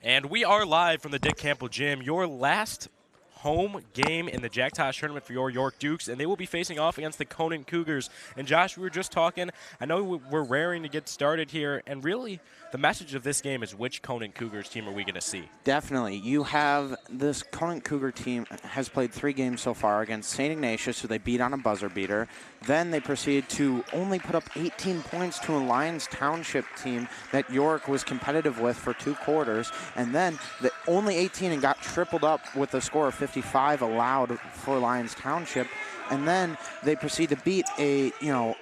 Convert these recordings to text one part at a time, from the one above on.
And we are live from the Dick Campbell Gym, your last home game in the Jack Tosh tournament for your York Dukes, and they will be facing off against the Conant Cougars. And Josh, we were just talking, I know we're raring to get started here, and really the message of this game is which Conant Cougars team are we going to see? Definitely. You have this Conant Cougar team has played 3 games so far against St. Ignatius, who they beat on a buzzer beater. Then they proceeded to only put up 18 points to a Lyons Township team that York was competitive with for 2 quarters. And then only 18 and got tripled up with a score of 55 allowed for Lyons Township. And then they proceed to beat an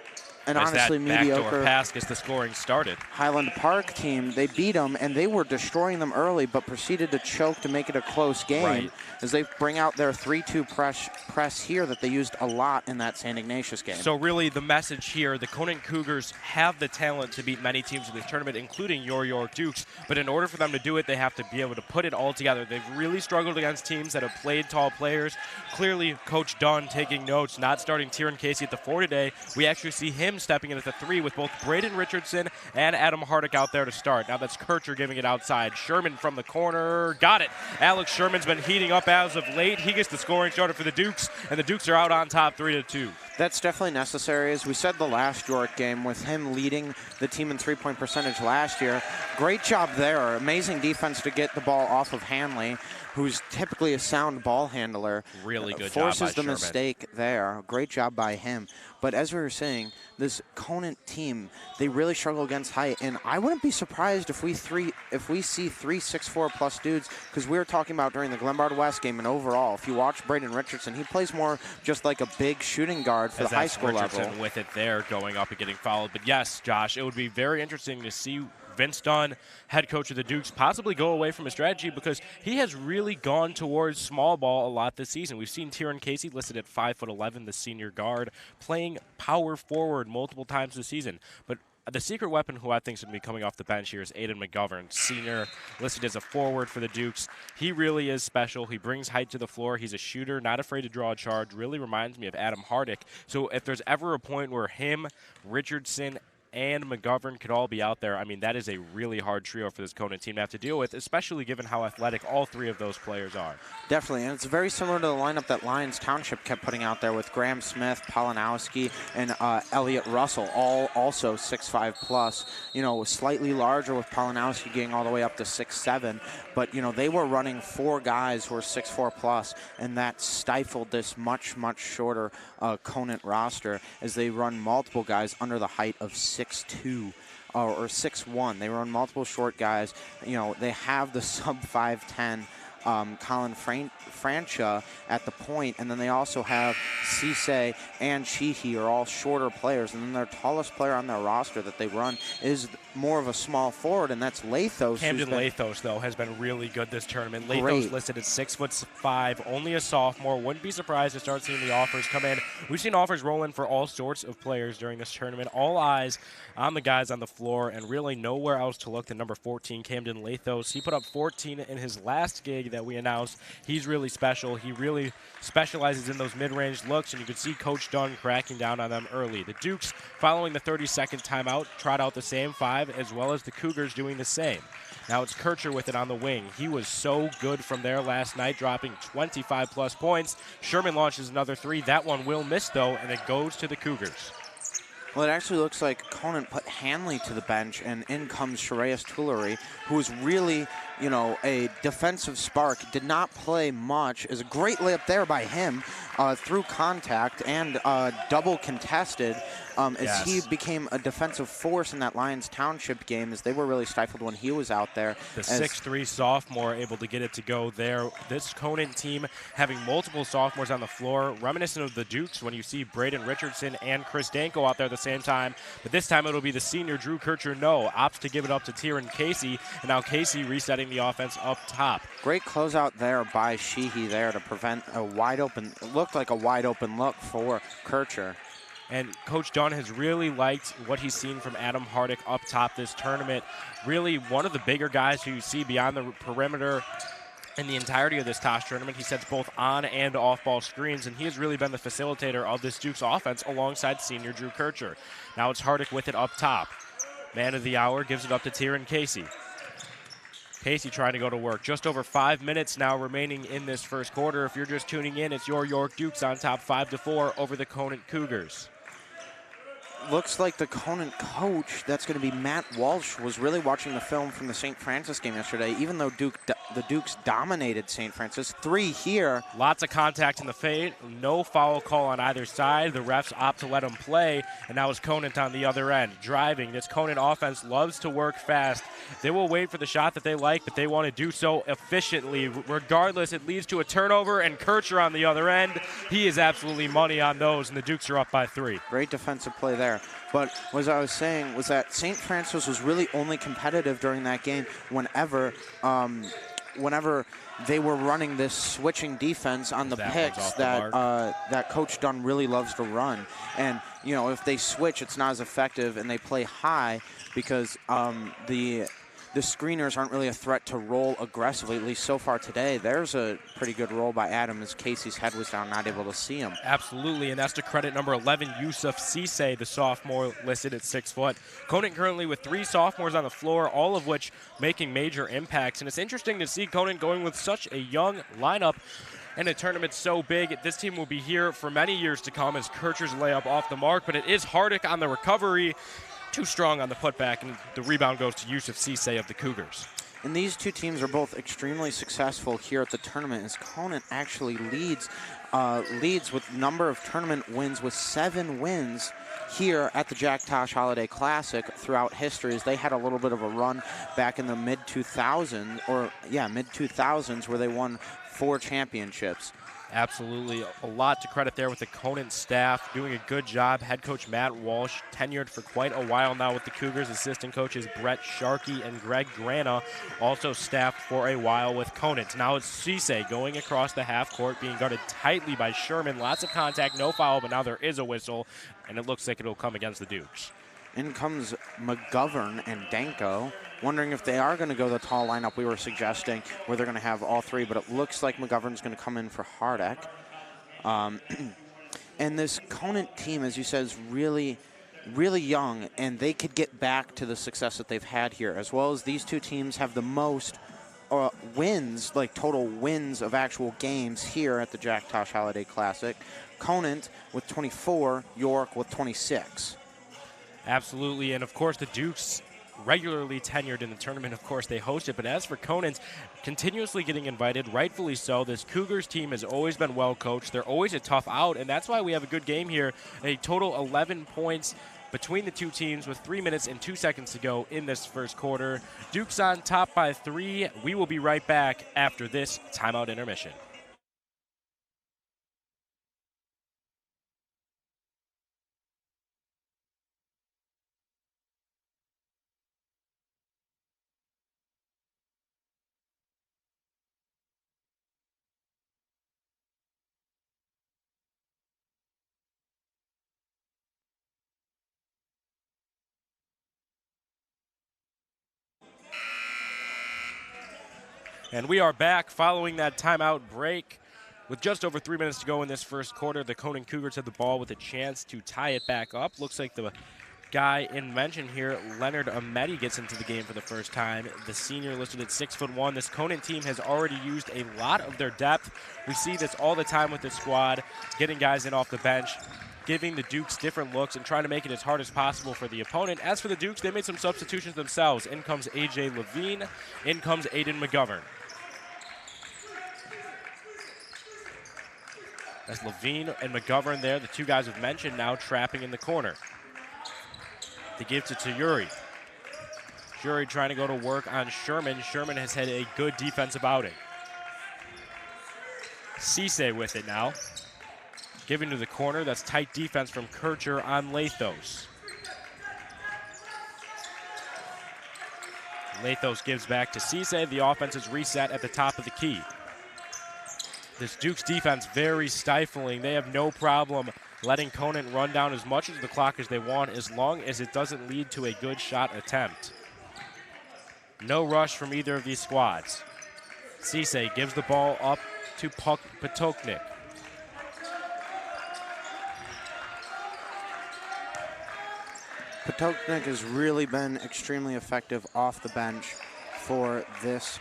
honestly mediocre backdoor pass gets the scoring started. Highland Park team. They beat them, and they were destroying them early, but proceeded to choke to make it a close game as they bring out their 3-2 press here that they used a lot in that St. Ignatius game. So really the message here, the Conant Cougars have the talent to beat many teams in this tournament, including your York Dukes, but in order for them to do it, they have to be able to put it all together. They've really struggled against teams that have played tall players. Clearly, Coach Dunn taking notes, not starting Tieran Casey at the 4 today. We actually see him stepping in at the 3 with both Braden Richardson and Adam Hardick out there to start. Now that's Kircher giving it outside. Sherman from the corner. Got it. Alex Sherman's been heating up as of late. He gets the scoring started for the Dukes, and the Dukes are out on top 3-2. That's definitely necessary. As we said the last York game, with him leading the team in three-point percentage last year, great job there. Amazing defense to get the ball off of Hanley, who's typically a sound ball handler. Really good job by Forces the Sherman. mistake there. Great job by him. But as we were saying, this Conant team, they really struggle against height, and I wouldn't be surprised if we see 3 6'4" plus dudes, because we were talking about during the Glenbard West game and overall, if you watch Braden Richardson, he plays more just like a big shooting guard for the high school Richardson level. With it there, going up and getting fouled. But yes, Josh, it would be very interesting to see Vince Dunn, head coach of the Dukes, possibly go away from his strategy, because he has really gone towards small ball a lot this season. We've seen Tieran Casey listed at 5'11", the senior guard, playing power forward multiple times this season. But the secret weapon who I think is going to be coming off the bench here is Aiden McGovern, senior, listed as a forward for the Dukes. He really is special. He brings height to the floor. He's a shooter, not afraid to draw a charge. Really reminds me of Adam Hardick. So if there's ever a point where him, Richardson, and McGovern could all be out there, I mean, that is a really hard trio for this Conant team to have to deal with, especially given how athletic all 3 of those players are. Definitely, and it's very similar to the lineup that Lyons Township kept putting out there with Graham Smith, Polanowski, and Elliott Russell, all also 6'5 plus. You know, slightly larger with Polanowski getting all the way up to 6'7", but you know they were running 4 guys who were 6'4 plus, and that stifled this much shorter Conant roster as they run multiple guys under the height of 6'2". Or 6'1". They run multiple short guys. You know, they have the sub 5'10" Colin Francia at the point, and then they also have Cisse and Sheehy are all shorter players, and then their tallest player on their roster that they run is more of a small forward, and that's Lathos. Camden Lathos, though, has been really good this tournament. Lathos listed at 6'5", only a sophomore. Wouldn't be surprised to start seeing the offers come in. We've seen offers roll in for all sorts of players during this tournament. All eyes on the guys on the floor, and really nowhere else to look than number 14, Camden Lathos. He put up 14 in his last gig that we announced. He's really special. He really specializes in those mid-range looks, and you could see Coach Dunn cracking down on them early. The Dukes, following the 30-second timeout, trot out the same 5, as well as the Cougars doing the same. Now it's Kircher with it on the wing. He was so good from there last night, dropping 25-plus points. Sherman launches another 3. That one will miss, though, and it goes to the Cougars. Well, it actually looks like Conant put Hanley to the bench, and in comes Shreyas Tulare, who is really, you know, a defensive spark. Did not play much. Is a great layup there by him through contact and double contested. As he became a defensive force in that Lyons Township game, as they were really stifled when he was out there. The 6'3" sophomore able to get it to go there. This Conant team having multiple sophomores on the floor, reminiscent of the Dukes when you see Braden Richardson and Chris Danko out there at the same time. But this time it'll be the senior Drew Kircher, opts to give it up to Tieran Casey, and now Casey resetting the offense up top. Great closeout there by Sheehy there to prevent a wide open, it looked like a wide open look for Kircher. And Coach Dunn has really liked what he's seen from Adam Hardick up top this tournament. Really one of the bigger guys who you see beyond the perimeter in the entirety of this Tosh tournament. He sets both on and off ball screens, and he has really been the facilitator of this Dukes offense alongside senior Drew Kircher. Now it's Hardick with it up top. Man of the hour gives it up to Tieran Casey. Casey trying to go to work. Just over 5 minutes now remaining in this first quarter. If you're just tuning in, it's your York Dukes on top 5-4 over the Conant Cougars. Looks like the Conant coach, that's going to be Matt Walsh, was really watching the film from the St. Francis game yesterday, even though the Dukes dominated St. Francis. 3 here. Lots of contact in the fade. No foul call on either side. The refs opt to let them play, and now it's Conant on the other end. Driving. This Conant offense loves to work fast. They will wait for the shot that they like, but they want to do so efficiently. Regardless, it leads to a turnover, and Kircher on the other end. He is absolutely money on those, and the Dukes are up by 3. Great defensive play there. But what I was saying was that St. Francis was really only competitive during that game whenever they were running this switching defense on the picks that Coach Dunn really loves to run. And, you know, if they switch, it's not as effective, and they play high because the screeners aren't really a threat to roll aggressively, at least so far today. There's a pretty good roll by Adam as Casey's head was down, not able to see him. Absolutely, and that's to credit number 11, Yusuf Cisse, the sophomore listed at 6 foot. Conant currently with 3 sophomores on the floor, all of which making major impacts. And it's interesting to see Conant going with such a young lineup and a tournament so big. This team will be here for many years to come as Kircher's layup off the mark, but it is Hardick on the recovery. Too strong on the putback, and the rebound goes to Yusuf Cisse of the Cougars. And these two teams are both extremely successful here at the tournament, as Conant actually leads with number of tournament wins, with 7 wins here at the Jack Tosh Holiday Classic throughout history, as they had a little bit of a run back in the mid-2000s where they won 4 championships. Absolutely. A lot to credit there with the Conant staff doing a good job. Head coach Matt Walsh, tenured for quite a while now with the Cougars. Assistant coaches Brett Sharkey and Greg Grana, also staffed for a while with Conant. Now it's Cisse going across the half court, being guarded tightly by Sherman. Lots of contact, no foul, but now there is a whistle, and it looks like it'll come against the Dukes. In comes McGovern and Danko, wondering if they are going to go the tall lineup we were suggesting, where they're going to have all 3, but it looks like McGovern's going to come in for Hardick. And this Conant team, as you said, is really, really young, and they could get back to the success that they've had here, as well as these two teams have the most wins, like total wins of actual games here at the Jack Tosh Holiday Classic. Conant with 24, York with 26. Absolutely, and of course the Dukes regularly tenured in the tournament. Of course, they host it, but as for Conant, continuously getting invited, rightfully so. This Cougars team has always been well coached. They're always a tough out, and that's why we have a good game here. A total 11 points between the two teams with 3 minutes and 2 seconds to go in this first quarter. Dukes on top by 3. We will be right back after this timeout intermission. And we are back following that timeout break. With just over 3 minutes to go in this first quarter, the Conant Cougars have the ball with a chance to tie it back up. Looks like the guy in mention here, Leonard Ameti, gets into the game for the first time. The senior listed at 6'1". This Conant team has already used a lot of their depth. We see this all the time with this squad, getting guys in off the bench, giving the Dukes different looks and trying to make it as hard as possible for the opponent. As for the Dukes, they made some substitutions themselves. In comes A.J. Levine. In comes Aiden McGovern. That's Levine and McGovern there, the two guys we've mentioned, now trapping in the corner. They give it to Yuri. Yuri trying to go to work on Sherman. Sherman has had a good defensive outing. Cisse with it now. Giving to the corner. That's tight defense from Kircher on Lathos. Lathos gives back to Cisse. The offense is reset at the top of the key. This Dukes defense very stifling. They have no problem letting Conant run down as much of the clock as they want, as long as it doesn't lead to a good shot attempt. No rush from either of these squads. Cisse gives the ball up to Potoknik. Potoknik has really been extremely effective off the bench for this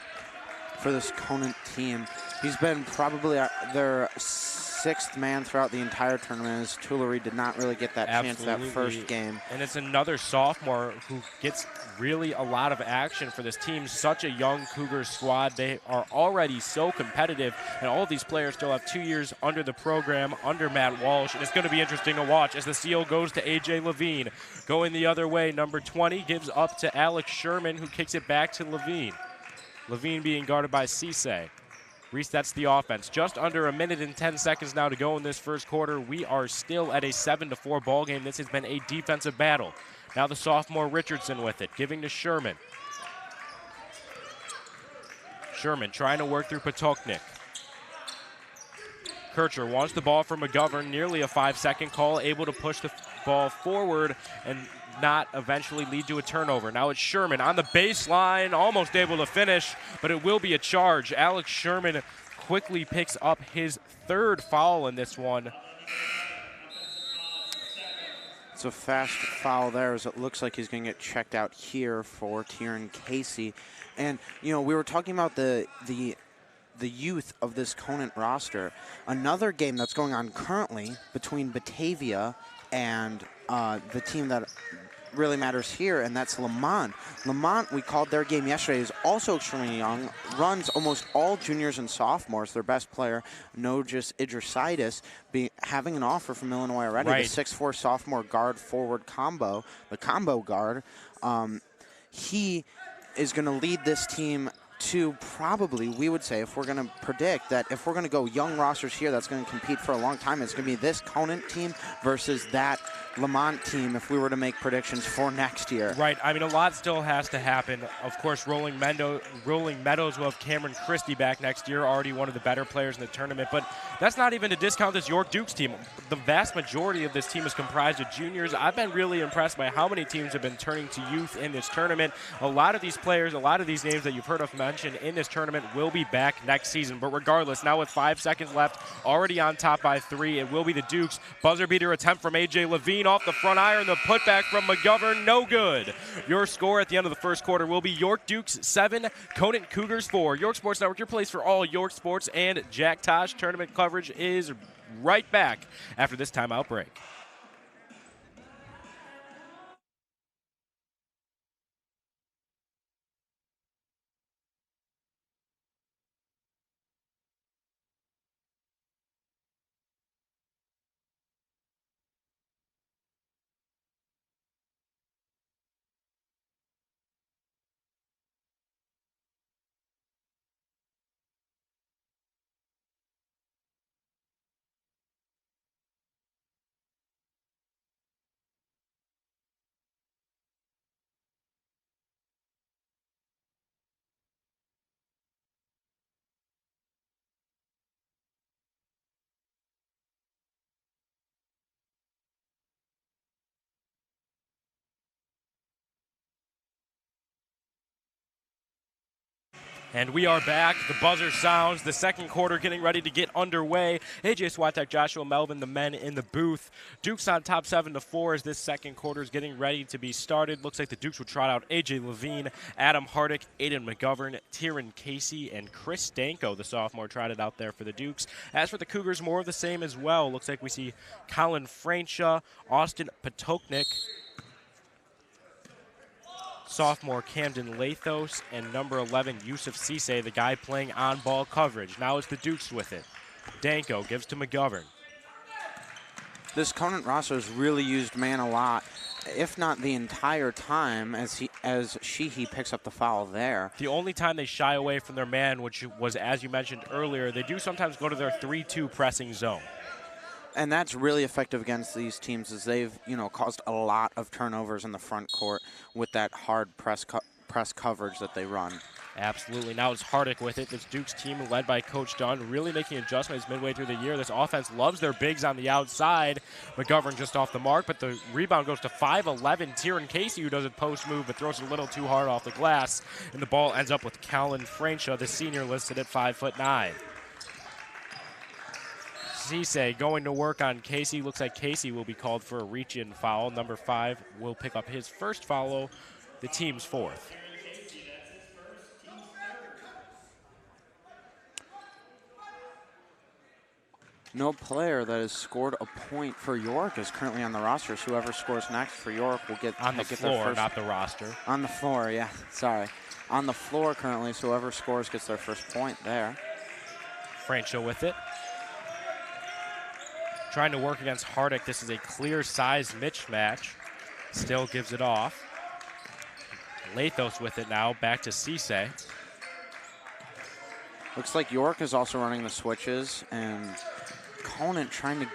Conant team. He's been probably their sixth man throughout the entire tournament, as Tuileries did not really get that chance that first game. And it's another sophomore who gets really a lot of action for this team. Such a young Cougars squad. They are already so competitive, and all of these players still have 2 years under the program, under Matt Walsh, and it's going to be interesting to watch as the seal goes to A.J. Levine. Going the other way, number 20 gives up to Alex Sherman, who kicks it back to Levine. Levine being guarded by Cisse. Resets the offense. Just under 1 minute and 10 seconds now to go in this first quarter. We are still at a 7-4 ball game. This has been a defensive battle. Now the sophomore Richardson with it, giving to Sherman. Sherman trying to work through Potoknik. Kircher wants the ball from McGovern, nearly a 5-second call, able to push the ball forward and not eventually lead to a turnover. Now it's Sherman on the baseline, almost able to finish, but it will be a charge. Alex Sherman quickly picks up his third foul in this one. It's a fast foul there, as it looks like he's going to get checked out here for Tieran Casey. And, you know, we were talking about the youth of this Conant roster. Another game that's going on currently between Batavia and the team that really matters here, and that's Lamont. Lamont, we called their game yesterday, is also extremely young, runs almost all juniors and sophomores. Their best player, Nogus Idrisitis, having an offer from Illinois already. Right. The 6'4" sophomore guard-forward combo, the combo guard. He is going to lead this team to probably, we would say, if we're going to predict that if we're going to go young rosters here that's going to compete for a long time, it's going to be this Conant team versus that Lamont team if we were to make predictions for next year. Right. I mean, a lot still has to happen. Of course, Rolling Meadows will have Cameron Christie back next year, already one of the better players in the tournament. But that's not even to discount this York Dukes team. The vast majority of this team is comprised of juniors. I've been really impressed by how many teams have been turning to youth in this tournament. A lot of these players, a lot of these names that you've heard of mentioned in this tournament will be back next season. But regardless, now with 5 seconds left, already on top by 3, it will be the Dukes. Buzzer beater attempt from A.J. Levine off the front iron. The putback from McGovern, no good. Your score at the end of the first quarter will be York Dukes 7, Conant Cougars 4. York Sports Network, your place for all York sports, and Jack Tosh tournament coverage is right back after this timeout break. And we are back. The buzzer sounds. The second quarter getting ready to get underway. AJ Swatek, Joshua Melvin, the men in the booth. Dukes on top 7-4 as this second quarter is getting ready to be started. Looks like the Dukes will trot out AJ Levine, Adam Hardick, Aiden McGovern, Tieran Casey, and Chris Danko, the sophomore, trotted out there for the Dukes. As for the Cougars, more of the same as well. Looks like we see Colin Francia, Austin Potoknik, sophomore Camden Lathos, and number 11 Yusuf Cisse, the guy playing on-ball coverage. Now it's the Dukes with it. Danko gives to McGovern. This Conant roster has really used man a lot, if not the entire time, as Sheehy picks up the foul there. The only time they shy away from their man, which was, as you mentioned earlier, they do sometimes go to their 3-2 pressing zone. And that's really effective against these teams, as they've, caused a lot of turnovers in the front court with that hard press coverage that they run. Absolutely. Now it's Hardick with it. This Dukes team led by Coach Dunn really making adjustments midway through the year. This offense loves their bigs on the outside. McGovern just off the mark, but the rebound goes to 5'11" Tieran Casey, who does a post move but throws it a little too hard off the glass. And the ball ends up with Colin Francia, the senior, listed at 5'9". Cisse going to work on Casey. Looks like Casey will be called for a reach-in foul. Number 5 will pick up his first foul, the team's fourth. No player that has scored a point for York is currently on the roster. So whoever scores next for York will get on the get floor, their first, not the roster. On the floor, yeah. Sorry, on the floor currently. So whoever scores gets their first point there. Francho with it. Trying to work against Hardick. This is a clear size mismatch. Still gives it off. Lathos with it now. Back to Cisse. Looks like York is also running the switches, and Conant trying to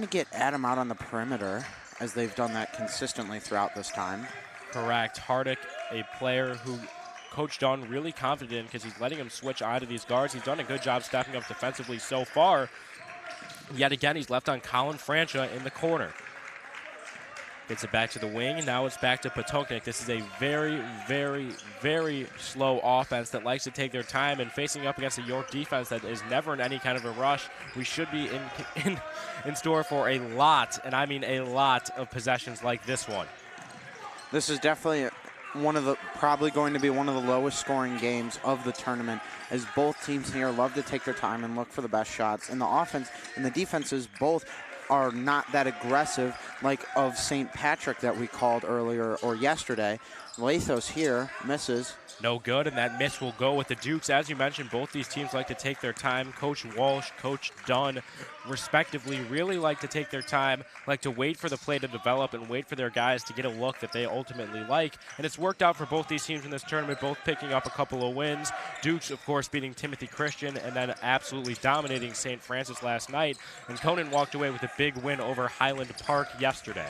get Adam out on the perimeter, as they've done that consistently throughout this time. Correct. Hardick, a player who Coach Dunn really confident in because he's letting him switch onto these guards. He's done a good job stepping up defensively so far. Yet again, he's left on Colin Francha in the corner. Gets it back to the wing. Now it's back to Potoknik. This is a very, very, very slow offense that likes to take their time, and facing up against a York defense that is never in any kind of a rush. We should be in store for a lot, and I mean a lot, of possessions like this one. This is definitely probably going to be one of the lowest scoring games of the tournament, as both teams here love to take their time and look for the best shots. And the offense and the defenses both are not that aggressive, like of St. Patrick that we called earlier or yesterday. Lathos here misses. No good, and that miss will go with the Dukes. As you mentioned, both these teams like to take their time. Coach Walsh, Coach Dunn, respectively, really like to take their time, like to wait for the play to develop and wait for their guys to get a look that they ultimately like. And it's worked out for both these teams in this tournament, both picking up a couple of wins. Dukes, of course, beating Timothy Christian and then absolutely dominating St. Francis last night. And Conant walked away with a big win over Highland Park yesterday.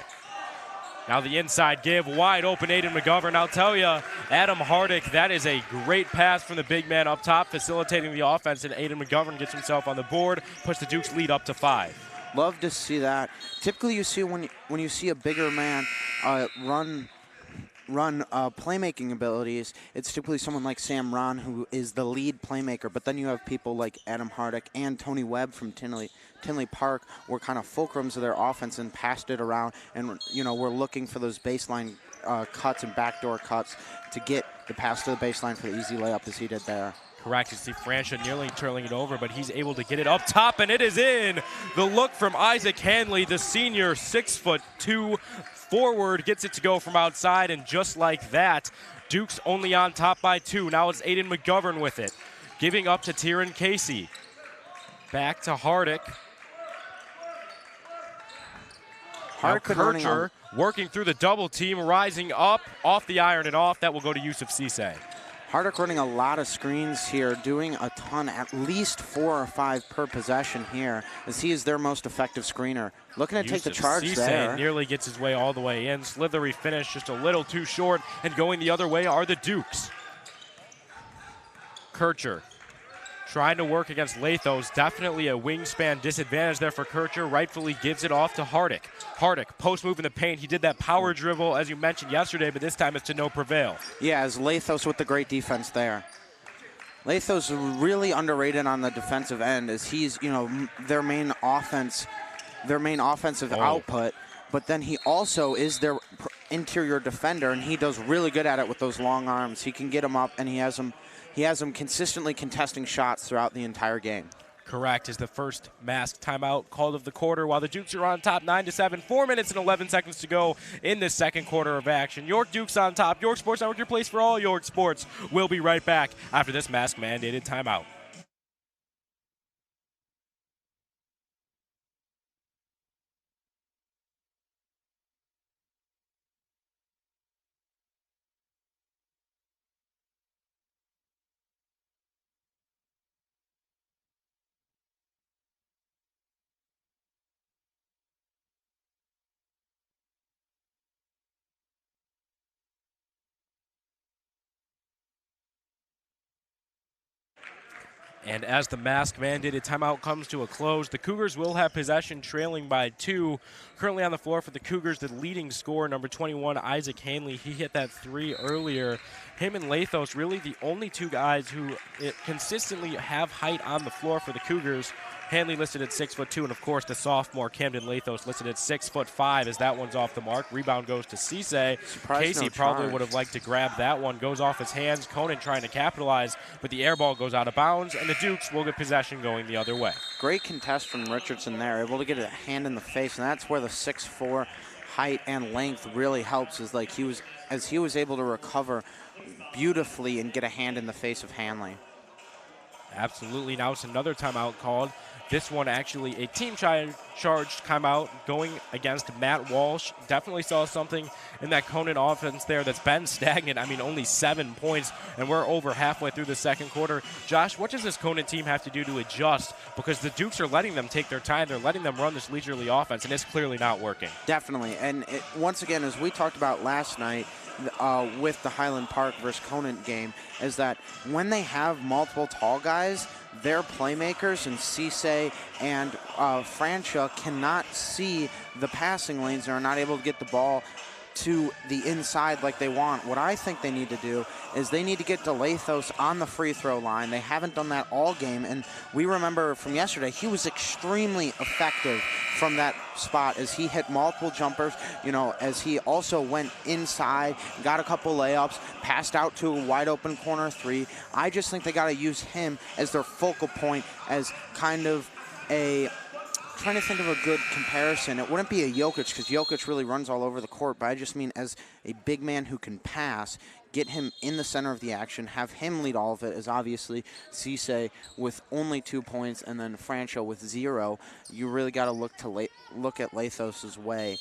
Now the inside give, wide open Aiden McGovern. I'll tell you, Adam Hardick, that is a great pass from the big man up top, facilitating the offense, and Aiden McGovern gets himself on the board, puts the Dukes lead up to 5. Love to see that. Typically you see when you see a bigger man run playmaking abilities, it's typically someone like Sam Ron, who is the lead playmaker, but then you have people like Adam Hardick and Tony Webb from Tinley Park were kind of fulcrums of their offense and passed it around, and we're looking for those baseline cuts and backdoor cuts to get the pass to the baseline for the easy layup, as he did there. Correct. You see Francha nearly turning it over, but he's able to get it up top, and it is in. The look from Isaac Hanley, the senior 6'2" forward, gets it to go from outside, and just like that, Duke's only on top by 2. Now it's Aiden McGovern with it, giving up to Tyron Casey. Back to Hardick. Now Kircher working through the double team, rising up, off the iron and off. That will go to Yusuf Cisse. Hardick running a lot of screens here, doing a ton, at least 4 or 5 per possession here, as he is their most effective screener. Looking to take the charge Cisse there. Nearly gets his way all the way in. Slithery finish, just a little too short, and going the other way are the Dukes. Kircher trying to work against Lathos. Definitely a wingspan disadvantage there for Kircher. Rightfully gives it off to Hardick. Hardick, post move in the paint. He did that power dribble, as you mentioned yesterday, but this time it's to no prevail. Yeah, as Lathos with the great defense there. Lathos really underrated on the defensive end, as he's, their main offensive output, but then he also is their interior defender, and he does really good at it with those long arms. He can get him up, and he has them consistently contesting shots throughout the entire game. Correct, is the first masked timeout called of the quarter, while the Dukes are on top 9-7. 4 minutes and 11 seconds to go in this second quarter of action. York Dukes on top. York Sports Network, your place for all York sports. We'll be right back after this mask mandated timeout. And as the mask-mandated timeout comes to a close, the Cougars will have possession, trailing by 2. Currently on the floor for the Cougars, the leading scorer, number 21, Isaac Hanley. He hit that 3 earlier. Him and Lathos, really the only 2 guys who consistently have height on the floor for the Cougars. Hanley listed at 6'2", and of course the sophomore Camden Lathos listed at 6'5", as that one's off the mark. Rebound goes to Cisse. Casey probably would have liked to grab that one. Goes off his hands. Conant trying to capitalize, but the air ball goes out of bounds, and the Dukes will get possession going the other way. Great contest from Richardson there, able to get a hand in the face, and that's where the 6'4" height and length really helps, is like he was able to recover beautifully and get a hand in the face of Hanley. Absolutely. Now it's another timeout called. This one actually a team charged timeout going against Matt Walsh. Definitely saw something in that Conant offense there that's been stagnant. I mean, only 7 points, and we're over halfway through the second quarter. Josh, what does this Conant team have to do to adjust? Because the Dukes are letting them take their time. They're letting them run this leisurely offense, and it's clearly not working. Definitely. And once again, as we talked about last night, with the Highland Park versus Conant game, is that when they have multiple tall guys, their playmakers and Cisse and Francia cannot see the passing lanes and are not able to get the ball to the inside like they want. What I think they need to do is they need to get DeLathos on the free throw line. They haven't done that all game, and we remember from yesterday he was extremely effective from that spot as he hit multiple jumpers, as he also went inside, got a couple layups, passed out to a wide open corner three. I just think they got to use him as their focal point, as kind of a trying to think of a good comparison. It wouldn't be a Jokic, because Jokic really runs all over the court, but I just mean as a big man who can pass, get him in the center of the action, have him lead all of it, as obviously Cisse with only 2 points and then Francia with 0. You really got to look at Lathos's way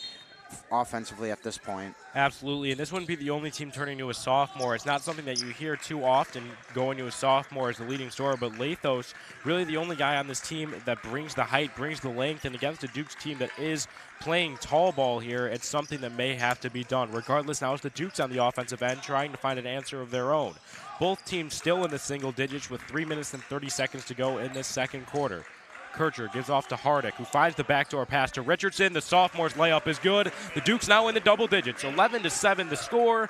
offensively at this point. Absolutely, and this wouldn't be the only team turning to a sophomore. It's not something that you hear too often, going to a sophomore as the leading scorer, but Lathos, really the only guy on this team that brings the height, brings the length, and against a Dukes team that is playing tall ball here, it's something that may have to be done. Regardless, now it's the Dukes on the offensive end trying to find an answer of their own. Both teams still in the single digits with 3 minutes and 30 seconds to go in this second quarter. Kircher gives off to Hardick, who finds the backdoor pass to Richardson. The sophomore's layup is good. The Dukes now in the double digits. 11-7 the score.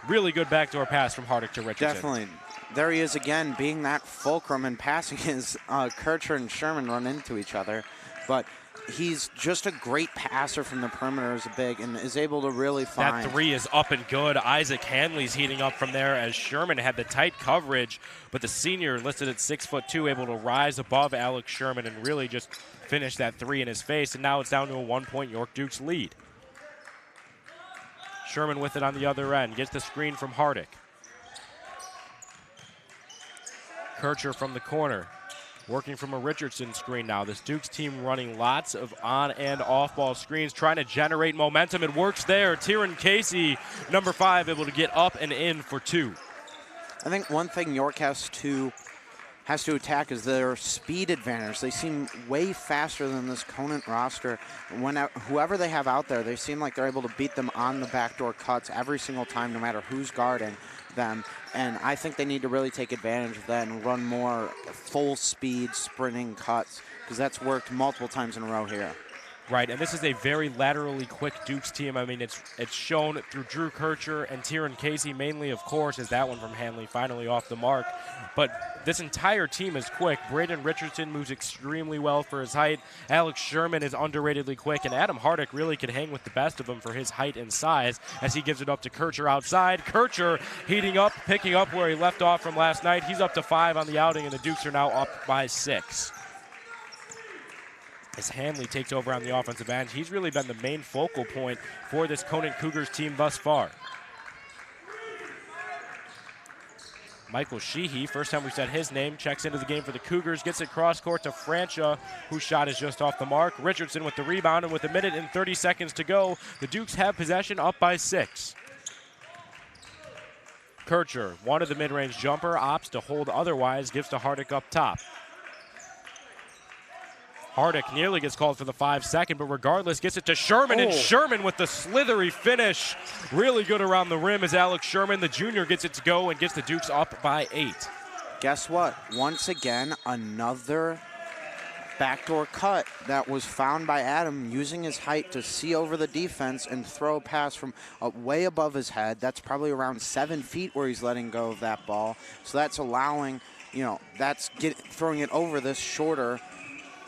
Really good backdoor pass from Hardick to Richardson. Definitely. There he is again, being that fulcrum and passing as Kircher and Sherman run into each other. But he's just a great passer from the perimeter as a big, and is able to really find. That three is up and good. Isaac Hanley's heating up from there as Sherman had the tight coverage, but the senior listed at 6'2", able to rise above Alex Sherman and really just finish that three in his face, and now it's down to a 1-point York Dukes lead. Sherman with it on the other end, gets the screen from Hardick. Kircher from the corner. Working from a Richardson screen now. This Dukes team running lots of on and off ball screens, trying to generate momentum. It works there. Tyron Casey, number 5, able to get up and in for 2. I think one thing York has to attack is their speed advantage. They seem way faster than this Conant roster. Whoever they have out there, they seem like they're able to beat them on the backdoor cuts every single time, no matter who's guarding them. And I think they need to really take advantage of that and run more full speed sprinting cuts, because that's worked multiple times in a row here. Right, and this is a very laterally quick Dukes team. I mean, it's shown through Drew Kircher and Tyron Casey, mainly, of course, is that one from Hanley finally off the mark. But this entire team is quick. Braden Richardson moves extremely well for his height. Alex Sherman is underratedly quick, and Adam Hardick really could hang with the best of them for his height and size as he gives it up to Kircher outside. Kircher heating up, picking up where he left off from last night. He's up to 5 on the outing, and the Dukes are now up by 6. As Hanley takes over on the offensive end, he's really been the main focal point for this Conant Cougars team thus far. Michael Sheehy, first time we said his name, checks into the game for the Cougars, gets it cross court to Francia, whose shot is just off the mark. Richardson with the rebound, and with 1 minute and 30 seconds to go, the Dukes have possession, up by 6. Kircher wanted the mid-range jumper, opts to hold otherwise, gives to Hardick up top. Hardick nearly gets called for the 5-second, but regardless gets it to Sherman, and Sherman with the slithery finish. Really good around the rim as Alex Sherman, the junior, gets it to go and gets the Dukes up by 8. Guess what? Once again, another backdoor cut that was found by Adam, using his height to see over the defense and throw a pass from way above his head. That's probably around 7 feet where he's letting go of that ball. So that's allowing, that's throwing it over this shorter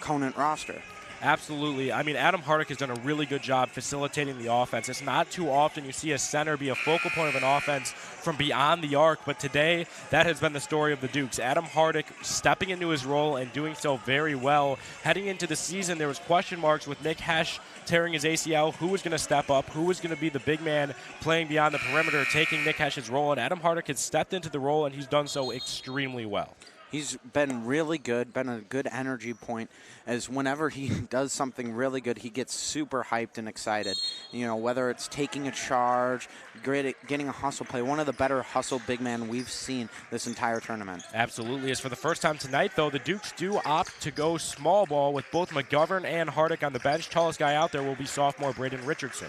Conant roster. Absolutely. I mean, Adam Hardick has done a really good job facilitating the offense. It's not too often you see a center be a focal point of an offense from beyond the arc, but today that has been the story of the Dukes. Adam Hardick stepping into his role and doing so very well. Heading into the season, there was question marks with Nick Hesh tearing his ACL. Who was going to step up? Who was going to be the big man playing beyond the perimeter, taking Nick Hesh's role? And Adam Hardick has stepped into the role, and he's done so extremely well. He's been really good, been a good energy point, as whenever he does something really good, he gets super hyped and excited. You know, whether it's taking a charge, getting a hustle play, one of the better hustle big men we've seen this entire tournament. Absolutely. As for the first time tonight, though, the Dukes do opt to go small ball with both McGovern and Hardick on the bench. Tallest guy out there will be sophomore Braden Richardson.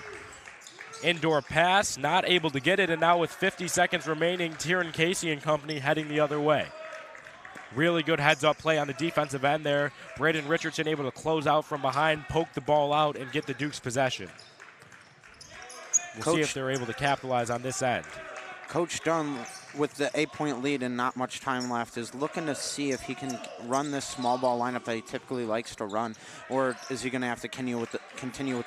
Indoor pass, not able to get it, and now with 50 seconds remaining, Tieran Casey and company heading the other way. Really good heads-up play on the defensive end there. Braden Richardson able to close out from behind, poke the ball out, and get the Dukes possession. We'll see if they're able to capitalize on this end. Coach Dunn, with the 8-point lead and not much time left, is looking to see if he can run this small ball lineup that he typically likes to run, or is he going to have to continue with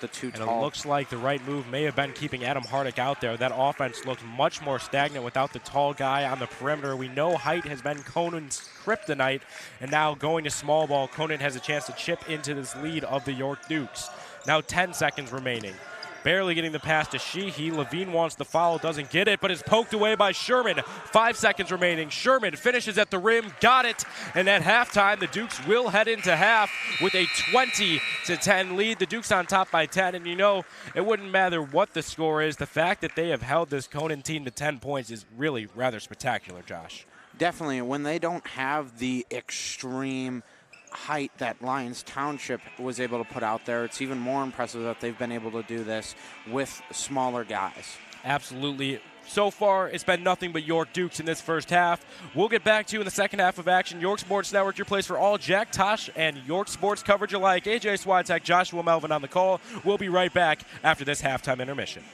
the two tall? And it looks like the right move may have been keeping Adam Hardick out there. That offense looked much more stagnant without the tall guy on the perimeter. We know height has been Conant's kryptonite, and now going to small ball, Conant has a chance to chip into this lead of the York Dukes. Now 10 seconds remaining. Barely getting the pass to Sheehy. Levine wants the foul, doesn't get it, but is poked away by Sherman. 5 seconds remaining. Sherman finishes at the rim, got it. And at halftime, the Dukes will head into half with a 20-10 lead. The Dukes on top by 10, and you know, it wouldn't matter what the score is. The fact that they have held this Conant team to 10 points is really rather spectacular, Josh. Definitely. When they don't have the extreme height that Lyons Township was able to put out there, it's even more impressive that they've been able to do this with smaller guys. Absolutely. So far, it's been nothing but York Dukes in this first half. We'll get back to you in the second half of action. York Sports Network, your place for all Jack, Tosh, and York sports coverage alike. AJ Swiatek, Joshua Melvin on the call. We'll be right back after this halftime intermission.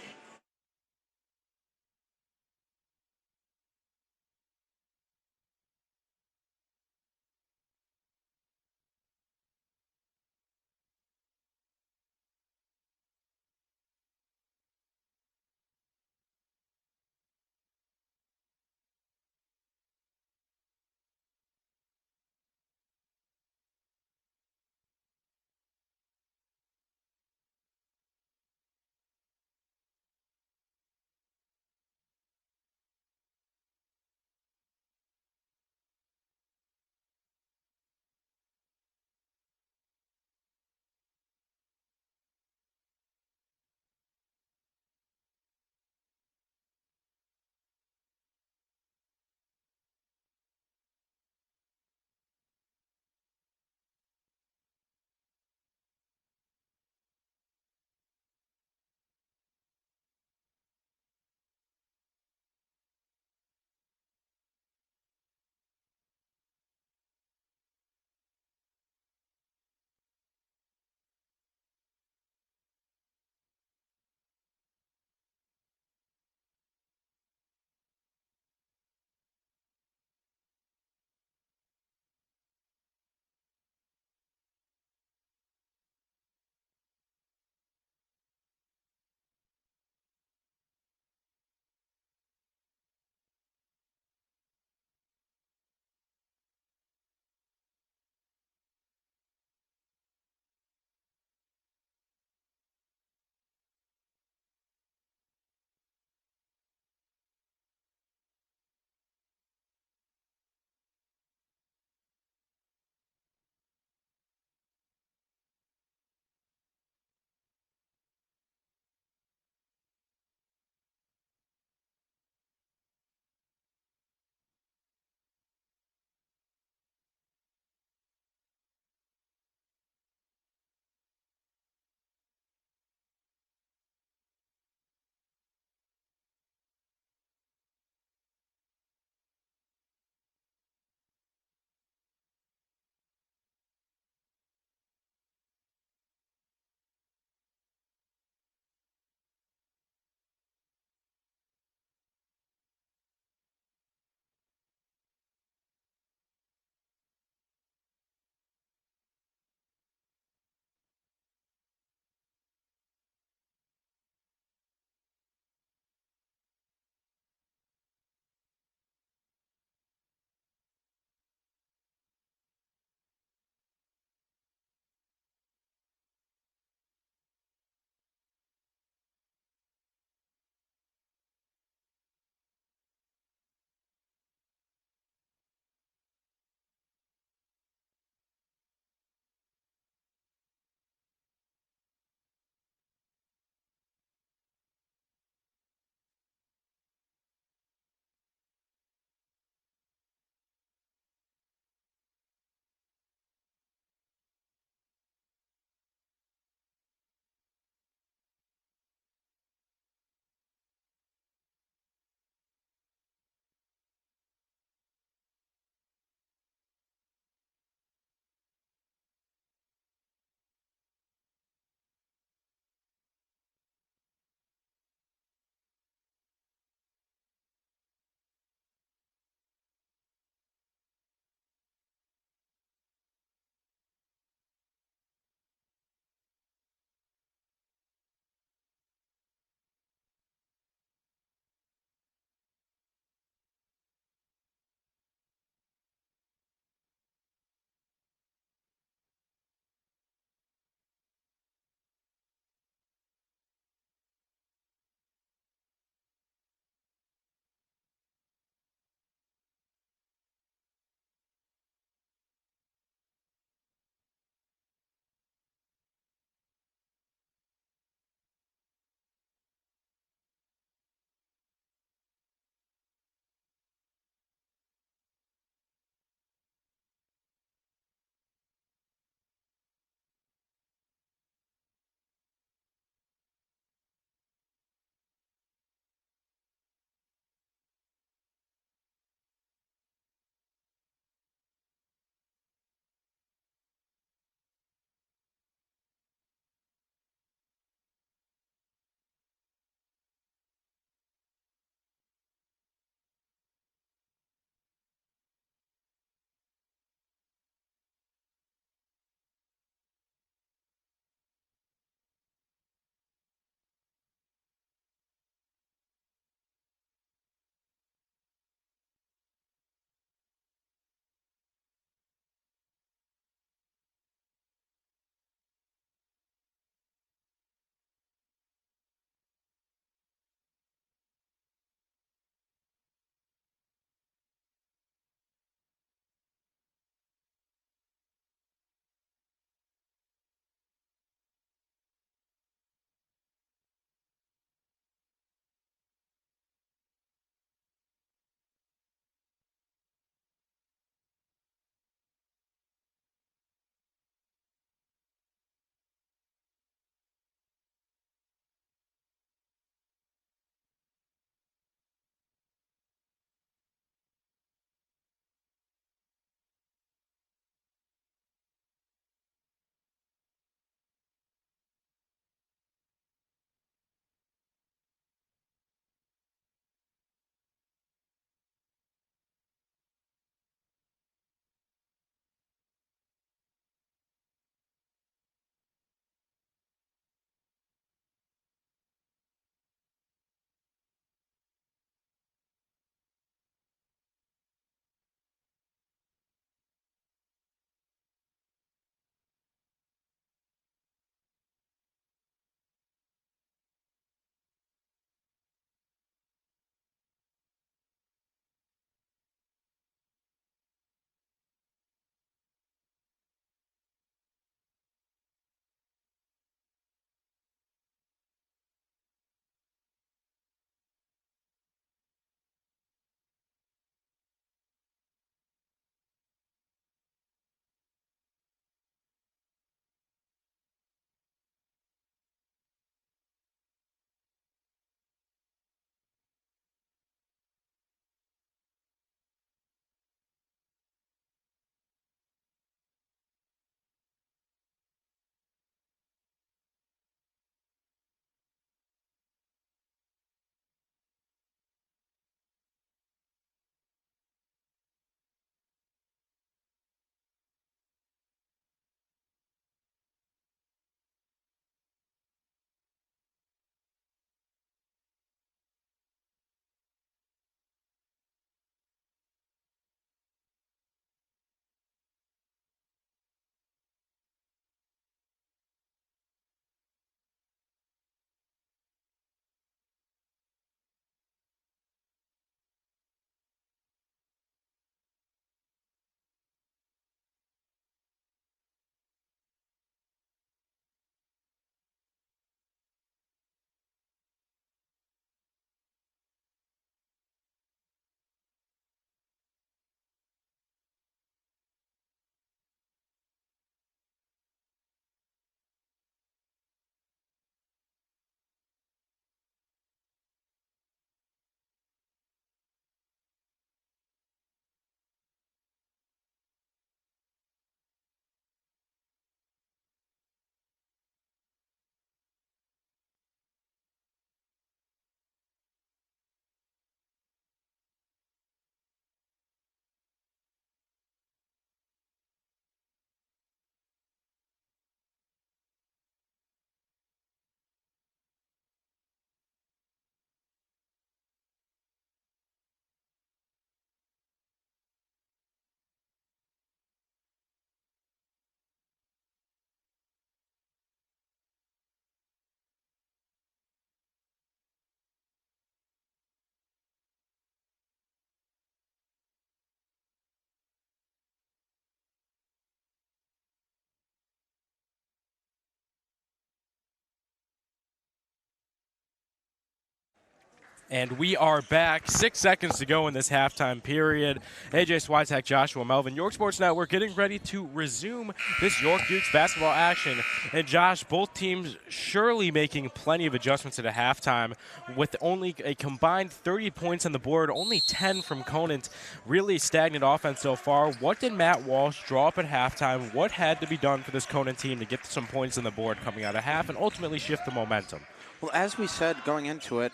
And we are back. 6 seconds to go in this halftime period. AJ Switek, Joshua Melvin, York Sports Network getting ready to resume this York Dukes basketball action. And Josh, both teams surely making plenty of adjustments at a halftime with only a combined 30 points on the board, only 10 from Conant. Really stagnant offense so far. What did Matt Walsh draw up at halftime? What had to be done for this Conant team to get some points on the board coming out of half and ultimately shift the momentum? Well, as we said going into it,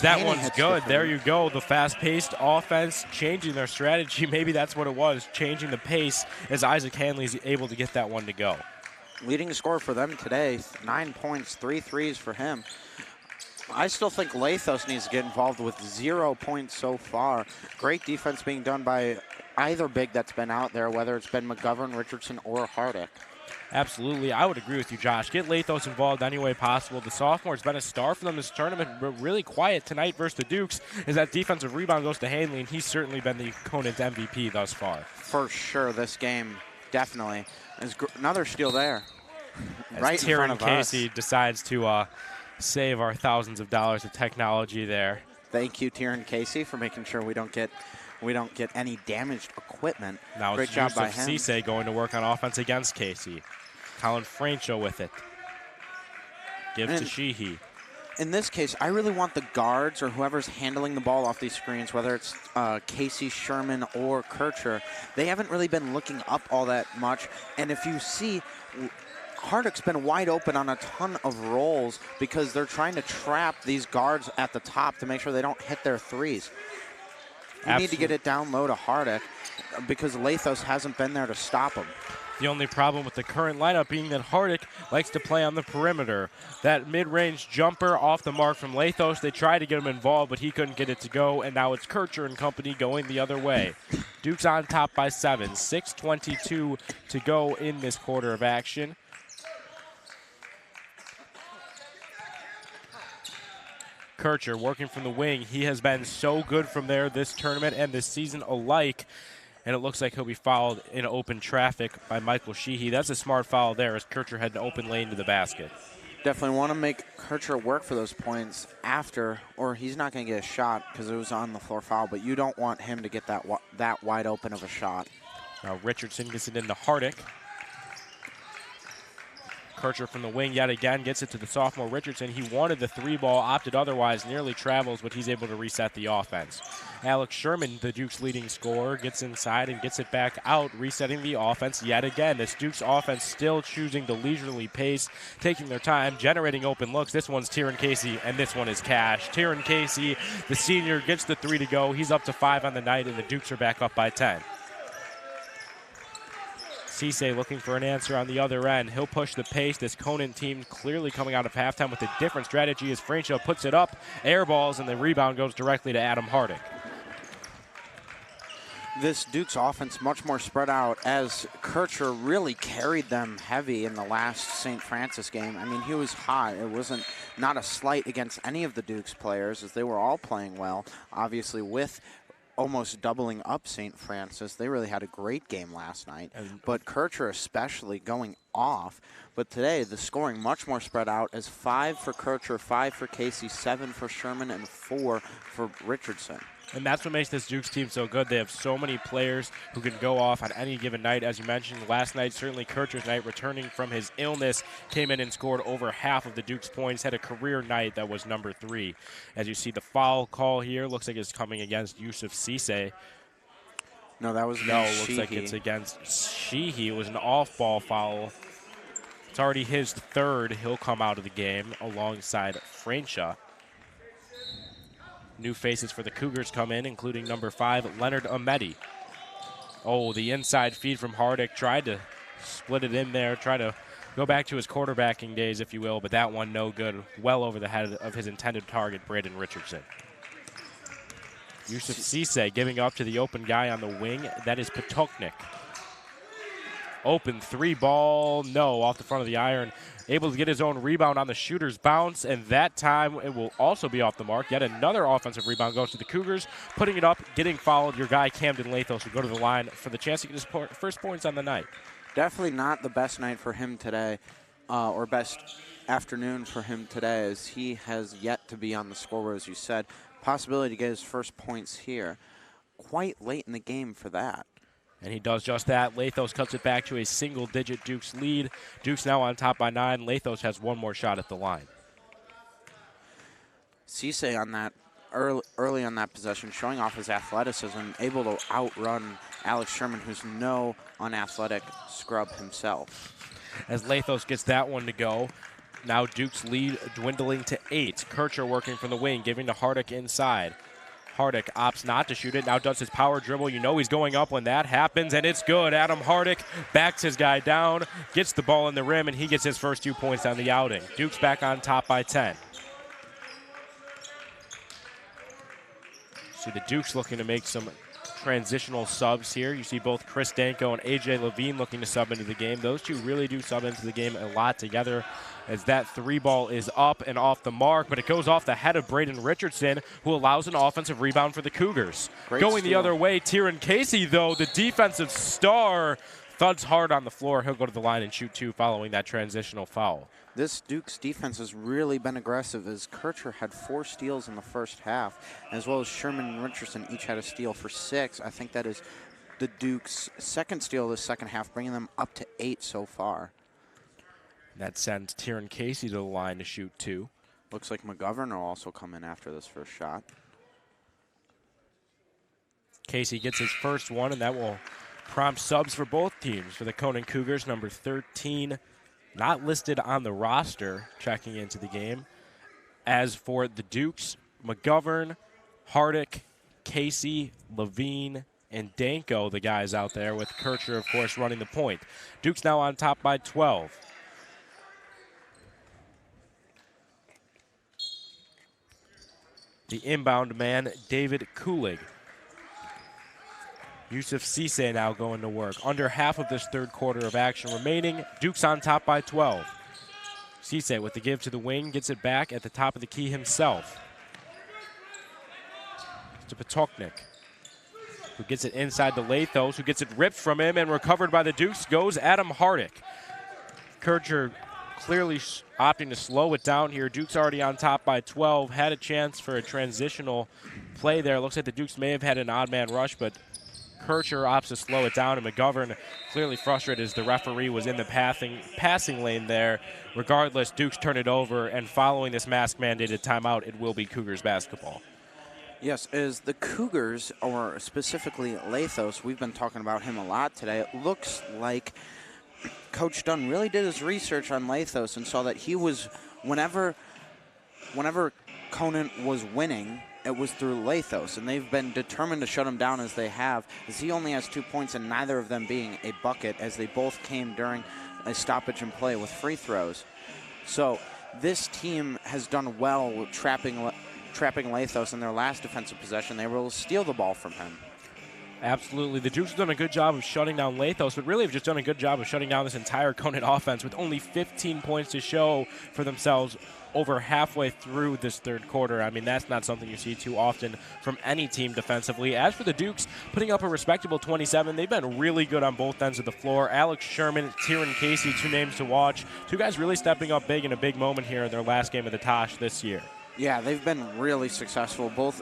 that one's good. There you go. The fast-paced offense, changing their strategy. Maybe that's what it was, changing the pace as Isaac Hanley's able to get that one to go. Leading scorer for them today, 9 points, 3 threes for him. I still think Lathos needs to get involved with 0 points so far. Great defense being done by either big that's been out there, whether it's been McGovern, Richardson, or Hardick. Absolutely. I would agree with you, Josh. Get Lathos involved any way possible. The sophomore's been a star for them this tournament, but really quiet tonight versus the Dukes as that defensive rebound goes to Hanley, and he's certainly been the Conant MVP thus far. For sure, this game, definitely. There's another steal there. As right in front of Casey us. decides to save our thousands of dollars of technology there. Thank you, Tyron Casey, for making sure we don't get any damaged equipment. Now Great it's job by Yusuf him. Cisse going to work on offense against Casey. Colin Francho with it. Give to Sheehy. In this case, I really want the guards or whoever's handling the ball off these screens, whether it's Casey, Sherman, or Kircher, they haven't really been looking up all that much. And if you see, Hardick's been wide open on a ton of rolls because they're trying to trap these guards at the top to make sure they don't hit their threes. You need to get it down low to Hardick because Lathos hasn't been there to stop him. The only problem with the current lineup being that Hardick likes to play on the perimeter. That mid-range jumper off the mark from Lathos, they tried to get him involved, but he couldn't get it to go, and now it's Kircher and company going the other way. Duke's on top by 7. 6:22 to go in this quarter of action. Kircher working from the wing. He has been so good from there this tournament and this season alike. And it looks like he'll be fouled in open traffic by Michael Sheehy. That's a smart foul there as Kircher had an open lane to the basket. Definitely want to make Kircher work for those points after, or he's not going to get a shot because it was on the floor foul, but you don't want him to get that wide open of a shot. Now Richardson gets it into Hardick. Kircher from the wing yet again gets it to the sophomore Richardson. He wanted the 3-ball, opted otherwise, nearly travels, but he's able to reset the offense. Alex Sherman, the Duke's leading scorer, gets inside and gets it back out, resetting the offense yet again. This Duke's offense still choosing the leisurely pace, taking their time, generating open looks. This one's Tyron Casey, and this one is cash. Tyron Casey, the senior, gets the 3 to go. He's up to 5 on the night, and the Dukes are back up by 10. Cisse looking for an answer on the other end. He'll push the pace. This Conant team clearly coming out of halftime with a different strategy as Francho puts it up, air balls, and the rebound goes directly to Adam Hardick. This Duke's offense much more spread out as Kircher really carried them heavy in the last St. Francis game. I mean, he was hot. It wasn't not a slight against any of the Duke's players as they were all playing well. Obviously with almost doubling up St. Francis. They really had a great game last night, but Kircher especially going off. But today, the scoring much more spread out as 5 for Kircher, 5 for Casey, 7 for Sherman, and 4 for Richardson. And that's what makes this Dukes team so good. They have so many players who can go off on any given night. As you mentioned, last night, certainly Kircher's night, returning from his illness, came in and scored over half of the Dukes' points, had a career night that was number 3. As you see, the foul call here looks like it's coming against Yusuf Cisse. No, that was looks like it's against Sheehy. It was an off-ball foul. It's already his 3rd. He'll come out of the game alongside Francha. New faces for the Cougars come in, including number 5, Leonard Ahmedi. Oh, the inside feed from Hardick. Tried to split it in there, try to go back to his quarterbacking days, if you will, but that one no good. Well over the head of his intended target, Braden Richardson. Yusuf Cisse giving up to the open guy on the wing. That is Potoknik. Open 3-ball, no, off the front of the iron. Able to get his own rebound on the shooter's bounce, and that time it will also be off the mark. Yet another offensive rebound goes to the Cougars, putting it up, getting fouled. Your guy Camden Lathos will go to the line for the chance to get his first points on the night. Definitely not the best night for him today. or best afternoon for him today, as he has yet to be on the scoreboard, as you said. Possibility to get his first points here. Quite late in the game for that. And he does just that. Lathos cuts it back to a single-digit Dukes lead. Dukes now on top by 9. Lathos has one more shot at the line. Cisse on that early on that possession, showing off his athleticism, able to outrun Alex Sherman, who's no unathletic scrub himself. As Lathos gets that one to go, now Duke's lead dwindling to 8. Kircher working from the wing, giving to Hardick inside. Hardick opts not to shoot it, now does his power dribble. You know he's going up when that happens, and it's good. Adam Hardick backs his guy down, gets the ball in the rim, and he gets his first 2 points on the outing. Duke's back on top by 10. So the Dukes looking to make some transitional subs here. You see both Chris Danko and AJ Levine looking to sub into the game. Those two really do sub into the game a lot together, as that 3 ball is up and off the mark, but it goes off the head of Braden Richardson, who allows an offensive rebound for the Cougars. Going the other way, Tyron Casey, though, the defensive star, thuds hard on the floor. He'll go to the line and shoot 2 following that transitional foul. This Dukes defense has really been aggressive, as Kircher had 4 steals in the first half, as well as Sherman and Richardson each had a steal for 6. I think that is the Dukes' second steal of the second half, bringing them up to 8 so far. That sends Tyron Casey to the line to shoot 2. Looks like McGovern will also come in after this first shot. Casey gets his first one, and that will prompt subs for both teams. For the Conant Cougars, number 13, not listed on the roster, checking into the game. As for the Dukes, McGovern, Hardick, Casey, Levine, and Danko, the guys out there, with Kircher, of course, running the point. Dukes now on top by 12. The inbound man, David Kulig. Yusuf Cisse now going to work. Under half of this third quarter of action remaining. Dukes on top by 12. Cisse with the give to the wing, gets it back at the top of the key himself. To Potoknik, who gets it inside to Lathos, who gets it ripped from him, and recovered by the Dukes goes Adam Hardick. Kircher clearly opting to slow it down here. Dukes already on top by 12. Had a chance for a transitional play there. Looks like the Dukes may have had an odd man rush, but Kircher opts to slow it down, and McGovern clearly frustrated as the referee was in the passing lane there. Regardless, Dukes turn it over, and following this mask-mandated timeout, it will be Cougars basketball. Yes, as the Cougars, or specifically Lathos, we've been talking about him a lot today. It looks like Coach Dunn really did his research on Lathos and saw that he was, whenever Conant was winning, it was through Lathos, and they've been determined to shut him down as they have, as he only has 2 points, and neither of them being a bucket, as they both came during a stoppage and play with free throws. So this team has done well with trapping Lathos in their last defensive possession. They were able to steal the ball from him. Absolutely. The Dukes have done a good job of shutting down Lathos, but really have just done a good job of shutting down this entire Conant offense with only 15 points to show for themselves over halfway through this third quarter. I mean, that's not something you see too often from any team defensively. As for the Dukes, putting up a respectable 27, they've been really good on both ends of the floor. Alex Sherman, Tyron Casey, 2 names to watch. 2 guys really stepping up big in a big moment here in their last game of the Tosh this year. Yeah, they've been really successful, both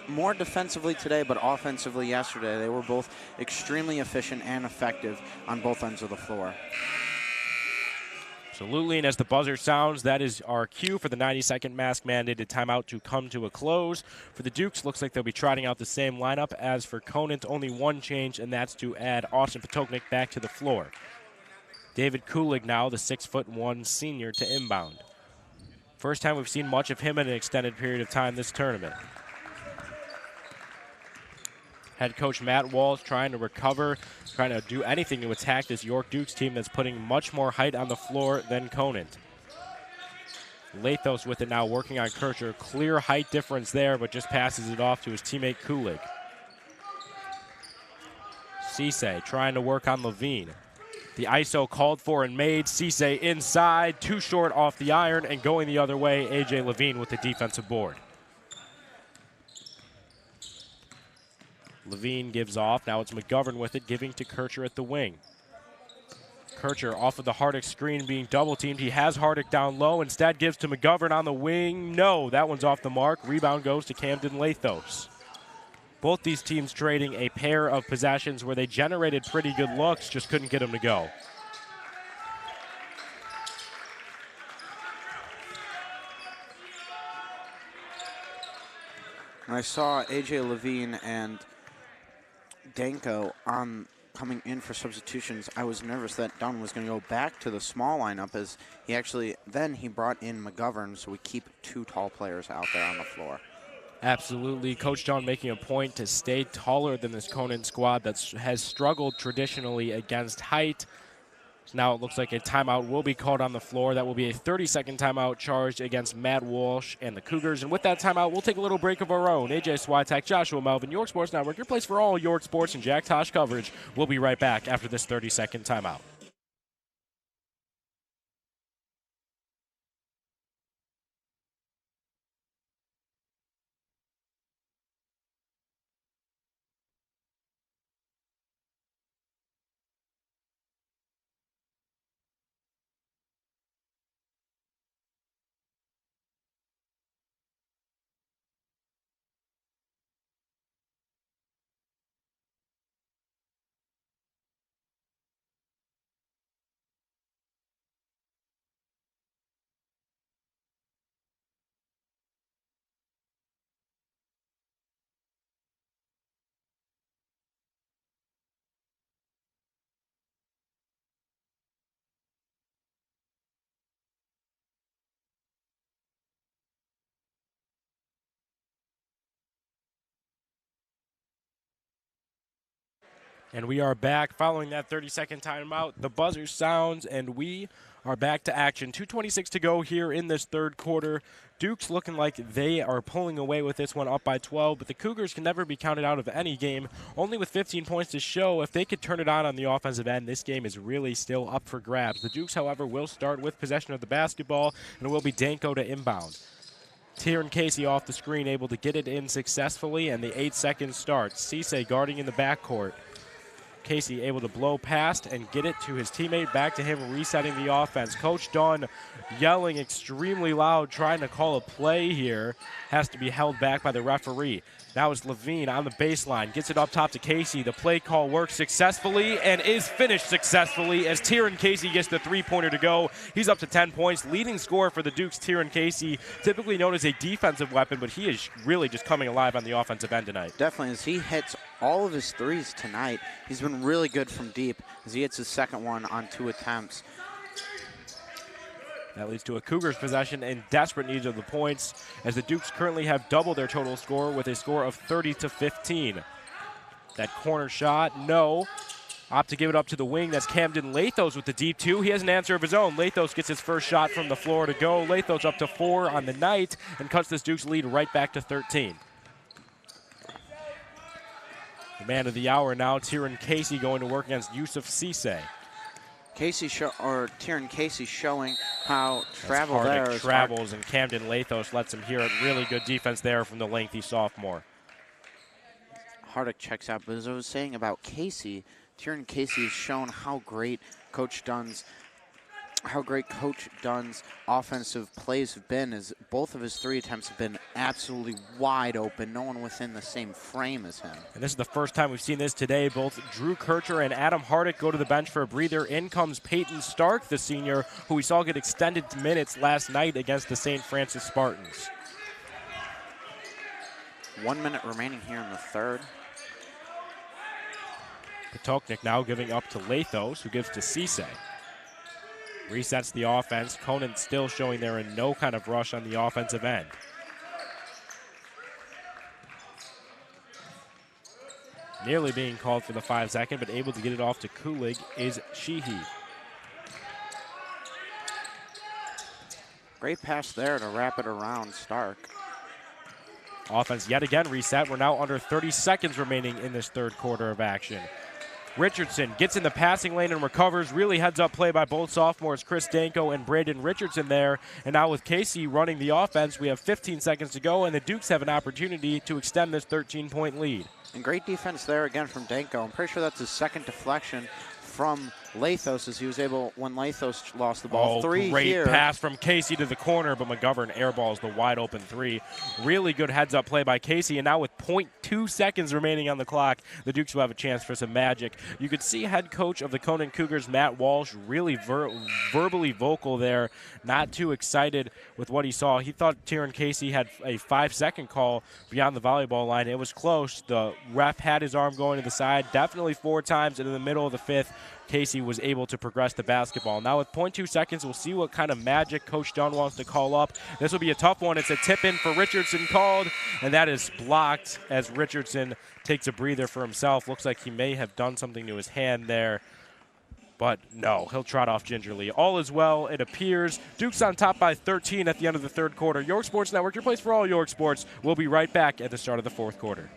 more defensively today, but offensively yesterday. They were both extremely efficient and effective on both ends of the floor. Absolutely, and as the buzzer sounds, that is our cue for the 90-second mask-mandated timeout to come to a close. For the Dukes, looks like they'll be trotting out the same lineup as for Conant. Only one change, and that's to add Austin Potoknik back to the floor. David Kulig now, the 6'1" senior, to inbound. First time we've seen much of him in an extended period of time this tournament. Head coach Matt Walsh trying to recover, trying to do anything to attack this York Dukes team that's putting much more height on the floor than Conant. Lathos with it now, working on Kircher. Clear height difference there, but just passes it off to his teammate Kulig. Cisse trying to work on Levine. The ISO called for and made. Cisse inside, too short off the iron, and going the other way, AJ Levine with the defensive board. Levine gives off. Now it's McGovern with it, giving to Kircher at the wing. Kircher off of the Hardick screen being double teamed. He has Hardick down low. Instead gives to McGovern on the wing. No, that one's off the mark. Rebound goes to Camden Lathos. Both these teams trading a pair of possessions where they generated pretty good looks, just couldn't get them to go. When I saw AJ Levine and Danko coming in for substitutions, I was nervous that Dunn was going to go back to the small lineup, as he brought in McGovern, so we keep two tall players out there on the floor. Absolutely. Coach Dunn making a point to stay taller than this Conant squad that has struggled traditionally against height. So now it looks like a timeout will be called on the floor. That will be a 30-second timeout charged against Matt Walsh and the Cougars. And with that timeout, we'll take a little break of our own. AJ Switek, Joshua Melvin, York Sports Network, your place for all York sports and Jack Tosh coverage. We'll be right back after this 30-second timeout. And we are back following that 30-second timeout. The buzzer sounds, and we are back to action. 2:26 to go here in this third quarter. Duke's looking like they are pulling away with this one, up by 12, but the Cougars can never be counted out of any game. Only with 15 points to show, if they could turn it on the offensive end, this game is really still up for grabs. The Dukes, however, will start with possession of the basketball, and it will be Danko to inbound. Tieran Casey off the screen, able to get it in successfully, and the 8 seconds start. Cisse guarding in the backcourt. Casey able to blow past and get it to his teammate, back to him, resetting the offense. Coach Dunn yelling extremely loud, trying to call a play here. Has to be held back by the referee. Now it's Levine on the baseline, gets it up top to Casey. The play call works successfully and is finished successfully as Tieran Casey gets the three-pointer to go. He's up to 10 points. Leading scorer for the Dukes, Tieran Casey, typically known as a defensive weapon, but he is really just coming alive on the offensive end tonight. Definitely, as he hits all of his threes tonight. He's been really good from deep as he hits his second one on 2 attempts. That leads to a Cougars possession in desperate need of the points, as the Dukes currently have double their total score with a score of 30-15. That corner shot, no. Opt to give it up to the wing. That's Camden Lathos with the deep two. He has an answer of his own. Lathos gets his first shot from the floor to go. Lathos up to 4 on the night and cuts this Dukes lead right back to 13. The man of the hour now, Tieran Casey, going to work against Yusuf Cisse. Tieran Casey showing how travel there is travels, and Camden Lathos lets him hear it. Really good defense there from the lengthy sophomore. Hardick checks out, but as I was saying about Casey, Tieran Casey has shown how great Coach Dunn's offensive plays have been, as both of his 3 attempts have been absolutely wide open, no one within the same frame as him. And this is the first time we've seen this today. Both Drew Kircher and Adam Hardick go to the bench for a breather. In comes Peyton Stark, the senior, who we saw get extended minutes last night against the St. Francis Spartans. 1 minute remaining here in the third. Potoknik now giving up to Lathos, who gives to Cisse. Resets the offense. Conant still showing they're in no kind of rush on the offensive end. Nearly being called for the 5-second, but able to get it off to Kulig is Sheehy. Great pass there to wrap it around Stark. Offense yet again reset. We're now under 30 seconds remaining in this third quarter of action. Richardson gets in the passing lane and recovers. Really heads-up play by both sophomores, Chris Danko and Brandon Richardson there. And now with Casey running the offense, we have 15 seconds to go, and the Dukes have an opportunity to extend this 13-point lead. And great defense there again from Danko. I'm pretty sure that's his second deflection from Lathos as he was able, when Lathos lost the ball. Oh, Three great here. pass from Casey to the corner, but McGovern airballs the wide open three. Really good heads-up play by Casey, and now with 0.2 seconds remaining on the clock, the Dukes will have a chance for some magic. You could see head coach of the Conant Cougars, Matt Walsh, really verbally vocal there, not too excited with what he saw. He thought Tyron Casey had a 5-second call beyond the volleyball line. It was close. The ref had his arm going to the side, definitely 4 times, and in the middle of the 5th, Casey was able to progress the basketball. Now with 0.2 seconds, we'll see what kind of magic Coach Dunn wants to call up. This will be a tough one. It's a tip-in for Richardson called, and that is blocked as Richardson takes a breather for himself. Looks like he may have done something to his hand there, but no, he'll trot off gingerly. All is well, it appears. Duke's on top by 13 at the end of the 3rd quarter. York Sports Network, your place for all York sports. We'll be right back at the start of the 4th quarter.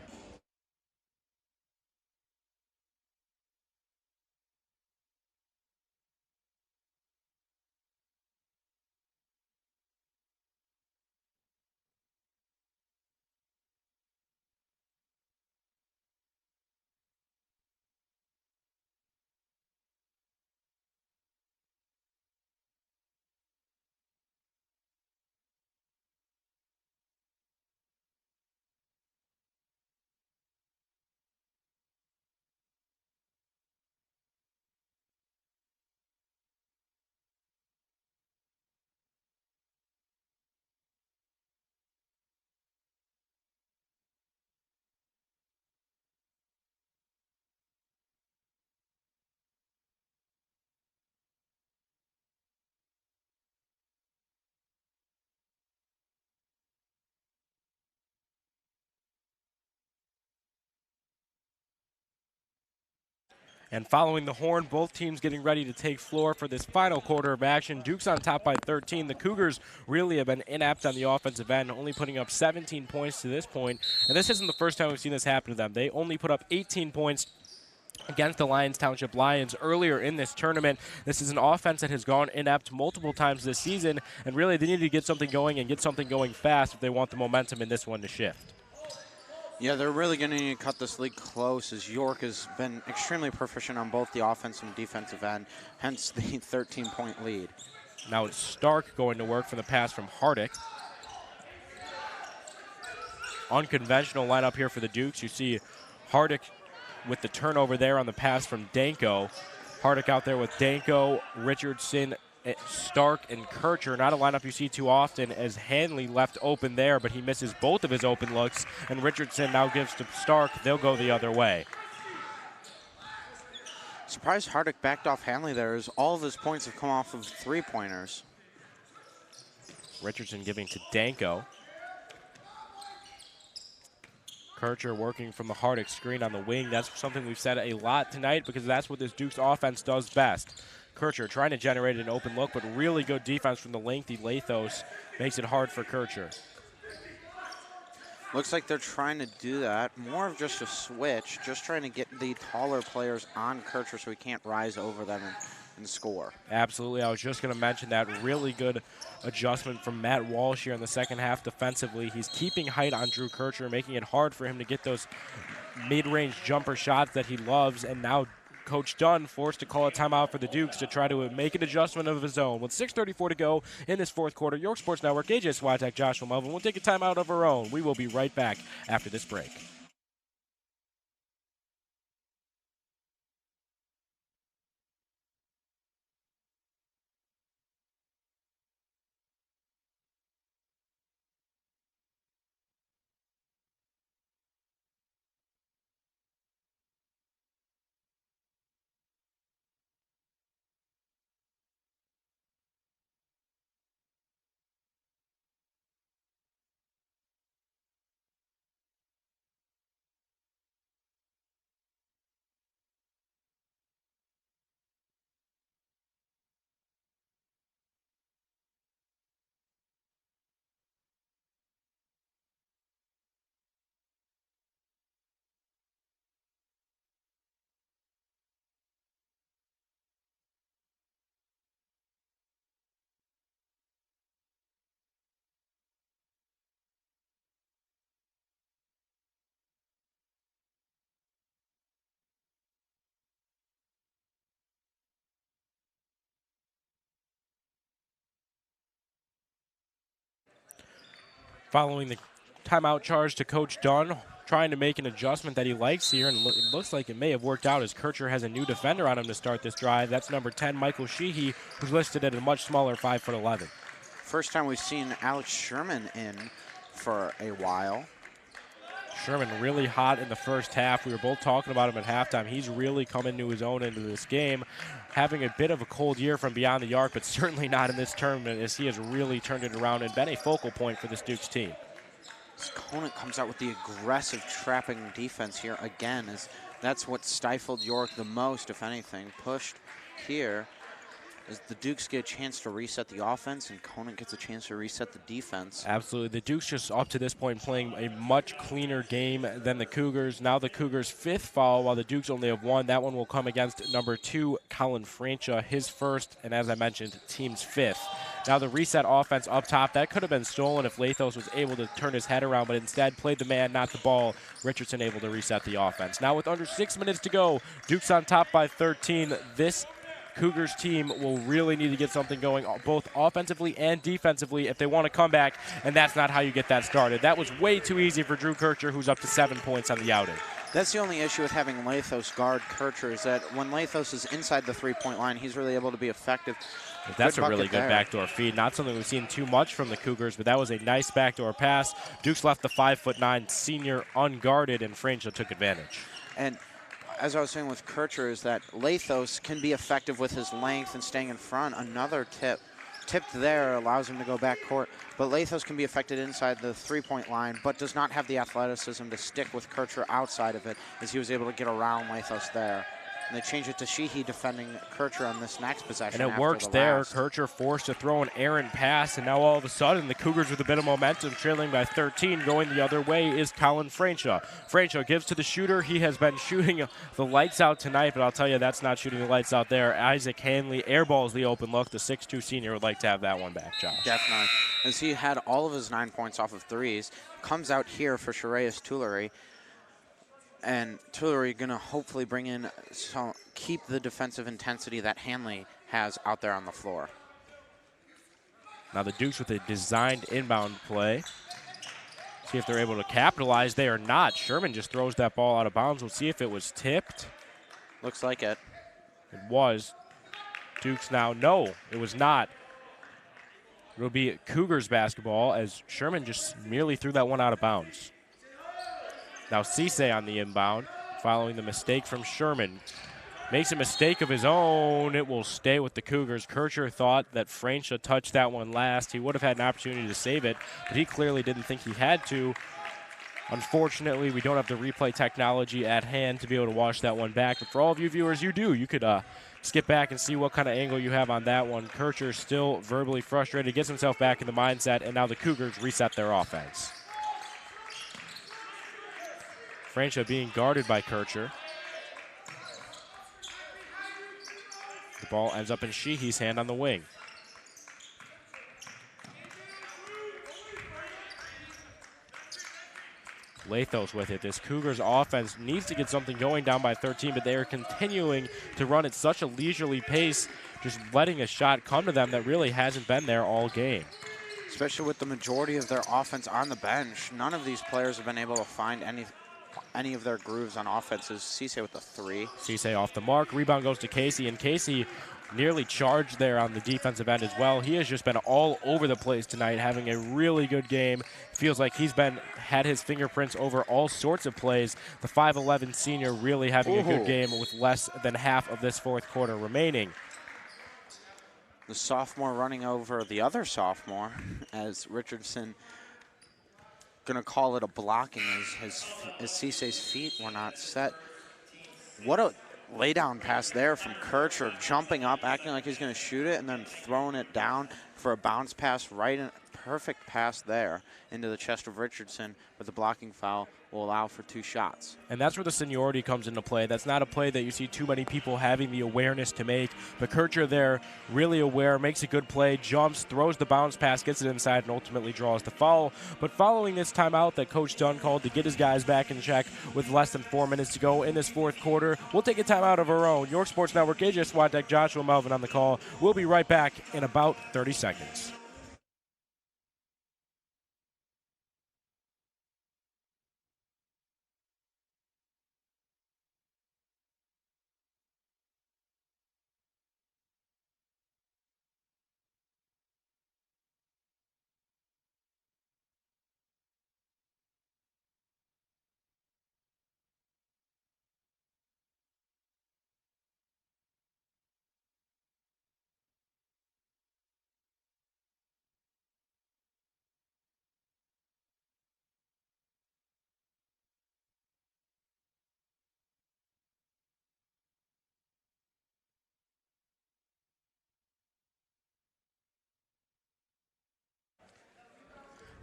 And following the horn, both teams getting ready to take floor for this final quarter of action. Duke's on top by 13. The Cougars really have been inept on the offensive end, only putting up 17 points to this point. And this isn't the first time we've seen this happen to them. They only put up 18 points against the Lyons Township Lions earlier in this tournament. This is an offense that has gone inept multiple times this season, and really they need to get something going and get something going fast if they want the momentum in this one to shift. Yeah, they're really going to need to cut this league close, as York has been extremely proficient on both the offensive and defensive end, hence the 13-point lead. Now it's Stark going to work for the pass from Hardick. Unconventional lineup here for the Dukes. You see Hardick with the turnover there on the pass from Danko. Hardick out there with Danko, Richardson, Stark, and Kircher. Not a lineup you see too often, as Hanley left open there, but he misses both of his open looks, and Richardson now gives to Stark. They'll go the other way. Surprised Hardick backed off Hanley there, as all of his points have come off of 3-pointers. Richardson giving to Danko. Kircher working from the Hardick screen on the wing. That's something we've said a lot tonight, because that's what this Dukes offense does best. Kircher trying to generate an open look, but really good defense from the lengthy Lathos makes it hard for Kircher. Looks like they're trying to do that. More of just a switch, just trying to get the taller players on Kircher so he can't rise over them and score. Absolutely. I was just going to mention that. Really good adjustment from Matt Walsh here in the second half defensively. He's keeping height on Drew Kircher, making it hard for him to get those mid-range jumper shots that he loves, and now Coach Dunn forced to call a timeout for the Dukes to try to make an adjustment of his own. With 6:34 to go in this 4th quarter, York Sports Network, AJ Swiatek, Joshua Melvin will take a timeout of our own. We will be right back after this break. Following the timeout charge to Coach Dunn, trying to make an adjustment that he likes here, and it looks like it may have worked out as Kircher has a new defender on him to start this drive. That's number 10, Michael Sheehy, who's listed at a much smaller 5'11". First time we've seen Alex Sherman in for a while. Sherman really hot in the first half. We were both talking about him at halftime. He's really come into his own into this game, having a bit of a cold year from beyond the arc, but certainly not in this tournament, as he has really turned it around and been a focal point for this Dukes team. Conant comes out with the aggressive trapping defense here again, as that's what stifled York the most, if anything. Pushed here as the Dukes get a chance to reset the offense, and Conant gets a chance to reset the defense. Absolutely. The Dukes just up to this point playing a much cleaner game than the Cougars. Now the Cougars' 5th foul, while the Dukes only have 1. That one will come against number 2, Colin Francha, his first, and as I mentioned, team's 5th. Now the reset offense up top, that could have been stolen if Lathos was able to turn his head around, but instead played the man, not the ball. Richardson able to reset the offense. Now with under 6 minutes to go, Dukes on top by 13. This Cougars team will really need to get something going both offensively and defensively if they want to come back, and that's not how you get that started. That was way too easy for Drew Kircher, who's up to 7 points on the outing. That's the only issue with having Lathos guard Kircher, is that when Lathos is inside the three-point line, he's really able to be effective. That's a really good backdoor feed. Not something we've seen too much from the Cougars, but that was a nice backdoor pass. Dukes left the 5'9" senior unguarded, and Francha took advantage. And as I was saying with Kircher, is that Lathos can be effective with his length and staying in front. Another tipped there allows him to go back court, but Lathos can be affected inside the three-point line, but does not have the athleticism to stick with Kircher outside of it, as he was able to get around Lathos there. And they change it to Sheehy defending Kircher on this next possession. And it works there. Kircher forced to throw an errant pass, and now all of a sudden the Cougars with a bit of momentum, trailing by 13. Going the other way is Colin Francha. Francha gives to the shooter. He has been shooting the lights out tonight, but I'll tell you that's not shooting the lights out there. Isaac Hanley airballs the open look. The 6'2" senior would like to have that one back, Josh. Definitely. As he had all of his 9 points off of threes. Comes out here for Shareas Tuilery. And Tuilery going to hopefully bring in, keep the defensive intensity that Hanley has out there on the floor. Now the Dukes with a designed inbound play. See if they're able to capitalize. They are not. Sherman just throws that ball out of bounds. We'll see if it was tipped. Looks like it. It was. Dukes now, no, it was not. It'll be Cougars basketball as Sherman just merely threw that one out of bounds. Now Cisse on the inbound, following the mistake from Sherman. Makes a mistake of his own. It will stay with the Cougars. Kircher thought that Francha touched that one last. He would have had an opportunity to save it, but he clearly didn't think he had to. Unfortunately, we don't have the replay technology at hand to be able to watch that one back. But for all of you viewers, you do. You could skip back and see what kind of angle you have on that one. Kircher still verbally frustrated, gets himself back in the mindset, and now the Cougars reset their offense. Francha being guarded by Kircher. The ball ends up in Sheehy's hand on the wing. Lathos with it. This Cougars offense needs to get something going down by 13, but they are continuing to run at such a leisurely pace, just letting a shot come to them that really hasn't been there all game. Especially with the majority of their offense on the bench. None of these players have been able to find any of their grooves on offenses. Cisse with the 3. Cisse off the mark. Rebound goes to Casey, and Casey nearly charged there on the defensive end as well. He has just been all over the place tonight, having a really good game. Feels like he's had his fingerprints over all sorts of plays. The 5'11" senior really having a good game with less than half of this fourth quarter remaining. The sophomore running over the other sophomore as Richardson going to call it a blocking as Cisse's feet were not set. What a laydown pass there from Kircher, jumping up, acting like he's going to shoot it, and then throwing it down for a bounce pass right in. Perfect pass there into the chest of Richardson, but the blocking foul will allow for 2 shots. And that's where the seniority comes into play. That's not a play that you see too many people having the awareness to make. But Kircher there, really aware, makes a good play, jumps, throws the bounce pass, gets it inside, and ultimately draws the foul. But following this timeout that Coach Dunn called to get his guys back in check with less than 4 minutes to go in this fourth quarter, we'll take a timeout of our own. York Sports Network, AJ Swatek, Joshua Melvin on the call. We'll be right back in about 30 seconds.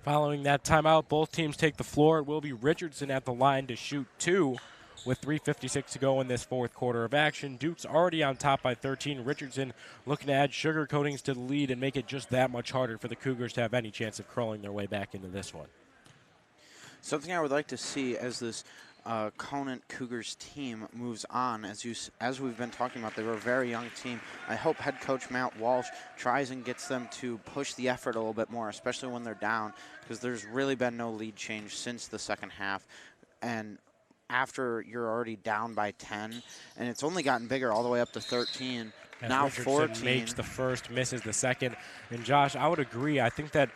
Following that timeout, both teams take the floor. It will be Richardson at the line to shoot 2 with 3:56 to go in this fourth quarter of action. Duke's already on top by 13. Richardson looking to add sugar coatings to the lead and make it just that much harder for the Cougars to have any chance of crawling their way back into this one. Something I would like to see as this Conant Cougars team moves on, as we've been talking about, they were a very young team. I hope head coach Matt Walsh tries and gets them to push the effort a little bit more, especially when they're down, because there's really been no lead change since the second half. And after you're already down by 10, and it's only gotten bigger all the way up to 13, as now Richardson 14. makes the first, misses the second. And Josh, I would agree. I think that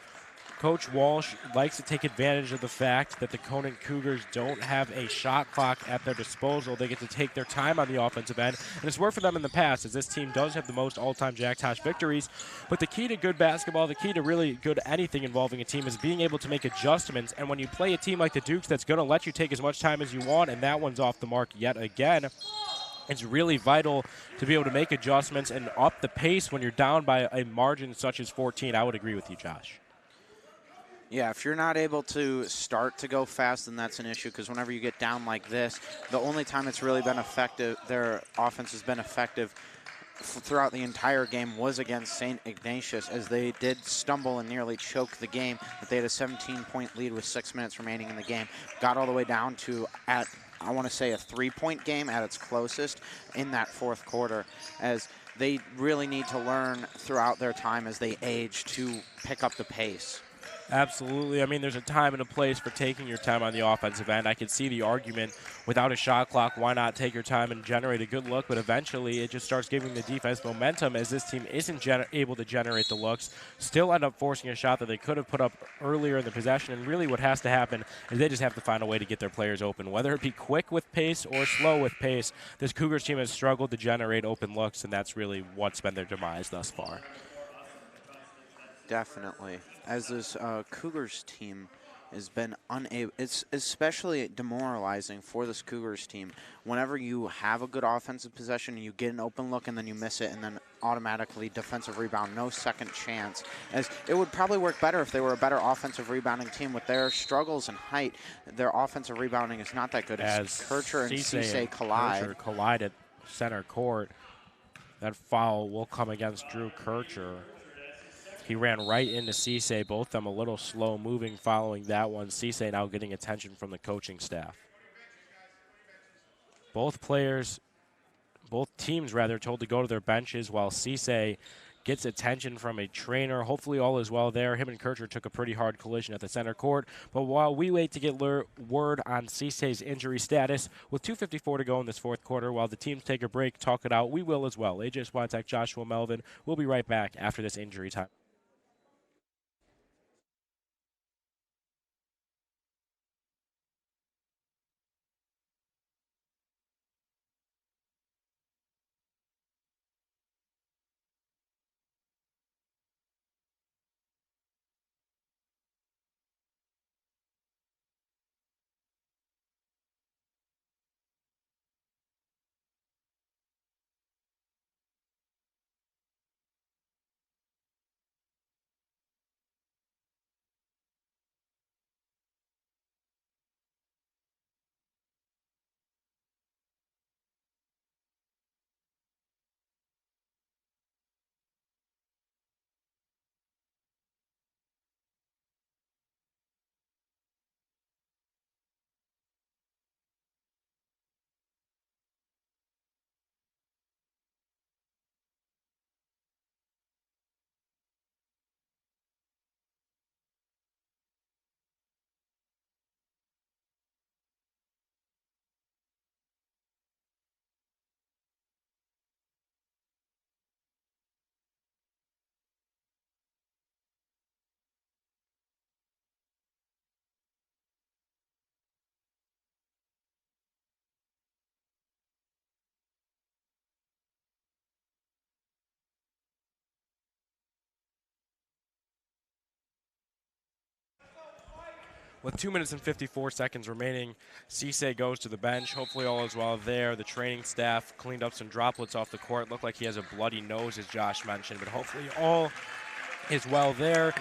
Coach Walsh likes to take advantage of the fact that the Conant Cougars don't have a shot clock at their disposal. They get to take their time on the offensive end, and it's worked for them in the past, as this team does have the most all-time Jack Tosh victories. But the key to good basketball, the key to really good anything involving a team, is being able to make adjustments. And when you play a team like the Dukes that's going to let you take as much time as you want, and that one's off the mark yet again, it's really vital to be able to make adjustments and up the pace when you're down by a margin such as 14. I would agree with you, Josh. Yeah, if you're not able to start to go fast, then that's an issue, because whenever you get down like this, the only time it's really been effective, their offense has been effective throughout the entire game, was against St. Ignatius, as they did stumble and nearly choke the game. But they had a 17-point lead with 6 minutes remaining in the game. Got all the way down to, I want to say, a 3-point game at its closest in that fourth quarter, as they really need to learn throughout their time as they age to pick up the pace. Absolutely. I mean, there's a time and a place for taking your time on the offensive end. I can see the argument without a shot clock, why not take your time and generate a good look? But eventually it just starts giving the defense momentum, as this team isn't able to generate the looks, still end up forcing a shot that they could have put up earlier in the possession. And really what has to happen is they just have to find a way to get their players open. Whether it be quick with pace or slow with pace, this Cougars team has struggled to generate open looks, and that's really what's been their demise thus far. Definitely. As this Cougars team has been unable, it's especially demoralizing for this Cougars team whenever you have a good offensive possession and you get an open look and then you miss it, and then automatically defensive rebound, no second chance. As it would probably work better if they were a better offensive rebounding team. With their struggles and height, their offensive rebounding is not that good. As Kircher and Cisse collide at center court. That foul will come against Drew Kircher. He ran right into Cisse, both of them a little slow moving following that one. Cisse now getting attention from the coaching staff. Both teams told to go to their benches, while Cisse gets attention from a trainer. Hopefully all is well there. Him and Kircher took a pretty hard collision at the center court. But while we wait to get word on Cisse's injury status, with 2:54 to go in this fourth quarter, while the teams take a break, talk it out, we will as well. AJ Swiatek, Joshua Melvin, we'll be right back after this injury time. With 2 minutes and 54 seconds remaining, Cisse goes to the bench. Hopefully all is well there. The training staff cleaned up some droplets off the court. Looked like he has a bloody nose, as Josh mentioned, but hopefully all as well there.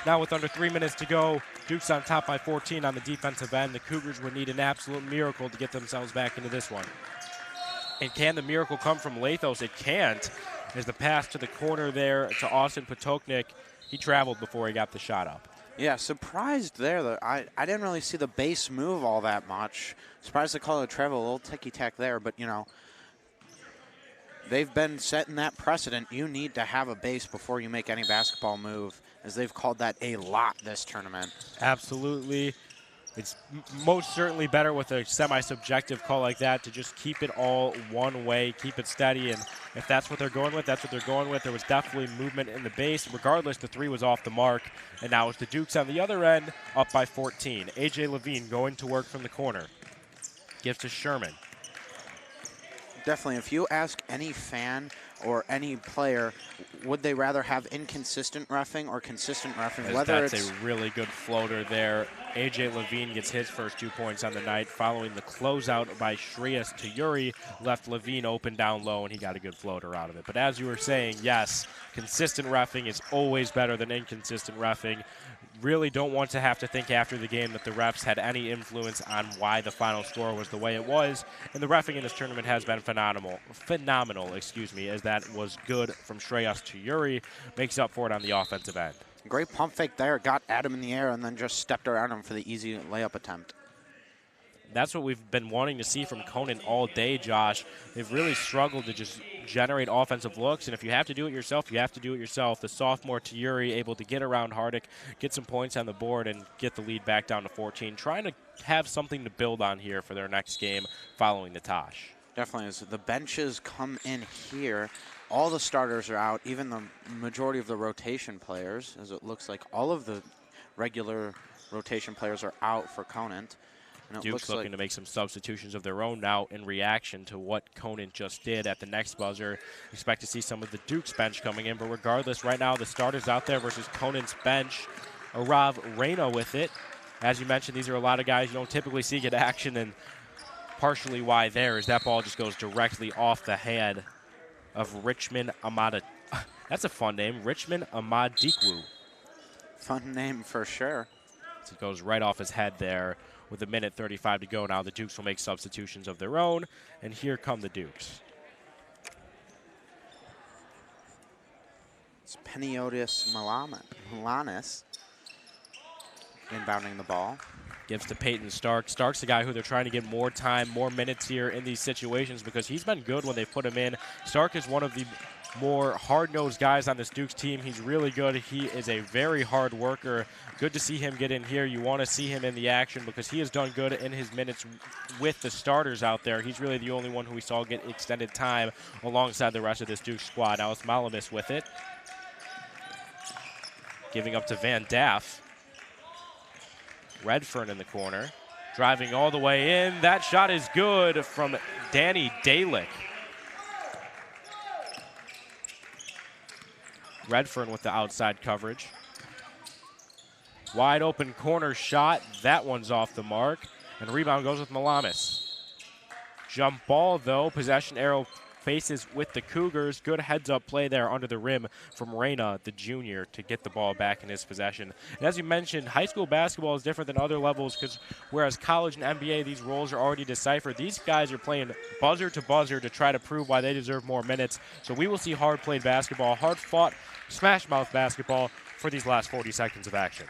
Now with under 3 minutes to go, Duke's on top by 14 on the defensive end. The Cougars would need an absolute miracle to get themselves back into this one. And can the miracle come from Lathos? It can't. As the pass to the corner there to Austin Potoknik, he traveled before he got the shot up. Yeah, surprised there. I didn't really see the base move all that much. Surprised they call it a travel, a little ticky-tack there, but, you know, they've been setting that precedent. You need to have a base before you make any basketball move, as they've called that a lot this tournament. Absolutely. It's most certainly better with a semi-subjective call like that to just keep it all one way, keep it steady, and if that's what they're going with, that's what they're going with. There was definitely movement in the base. Regardless, the three was off the mark, and now it's the Dukes on the other end, up by 14. A.J. Levine going to work from the corner. Gives to Sherman. Definitely, if you ask any fan or any player, would they rather have inconsistent reffing or consistent reffing? That's a really good floater there. A.J. Levine gets his first 2 points on the night, following the closeout by Shreyas Tuyuri, left Levine open down low, and he got a good floater out of it. But as you were saying, yes, consistent reffing is always better than inconsistent reffing. Really don't want to have to think after the game that the refs had any influence on why the final score was the way it was. And the reffing in this tournament has been phenomenal, as that was good from Shreyas Tuyuri. Makes up for it on the offensive end. Great pump fake there, got Adam in the air and then just stepped around him for the easy layup attempt. That's what we've been wanting to see from Conant all day, Josh. They've really struggled to just generate offensive looks, and if you have to do it yourself, you have to do it yourself. The sophomore Tuyuri able to get around Hardick, get some points on the board, and get the lead back down to 14. Trying to have something to build on here for their next game following the Tosh. Definitely, as the benches come in here, all the starters are out, even the majority of the rotation players, as it looks like all of the regular rotation players are out for Conant. And Duke's looking to make some substitutions of their own now in reaction to what Conant just did at the next buzzer. Expect to see some of the Duke's bench coming in, but regardless, right now the starters out there versus Conant's bench. Arav Reyna with it. As you mentioned, these are a lot of guys you don't typically see get action, and partially why there is that ball just goes directly off the head of Richmond Amada. That's a fun name, Richmond Amadikwu. Fun name for sure. So it goes right off his head there. With a minute 35 to go now, the Dukes will make substitutions of their own, and here come the Dukes. It's Peniotis Milanis inbounding the ball. Gives to Peyton Stark. Stark's the guy who they're trying to get more time, more minutes here in these situations because he's been good when they put him in. Stark is one of the more hard-nosed guys on this Dukes team. He's really good. He is a very hard worker. Good to see him get in here. You want to see him in the action because he has done good in his minutes with the starters out there. He's really the only one who we saw get extended time alongside the rest of this Dukes squad. Now it's Malamis with it. Giving up to Van Daff. Redfern in the corner. Driving all the way in. That shot is good from Danny Dalick. Redfern with the outside coverage. Wide open corner shot. That one's off the mark. And rebound goes with Malamis. Jump ball, though. Possession arrow faces with the Cougars. Good heads-up play there under the rim from Reyna, the junior, to get the ball back in his possession. And as you mentioned, high school basketball is different than other levels because whereas college and NBA, these roles are already deciphered, these guys are playing buzzer to buzzer to try to prove why they deserve more minutes. So we will see hard-played basketball, hard-fought, smash-mouth basketball for these last 40 seconds of action.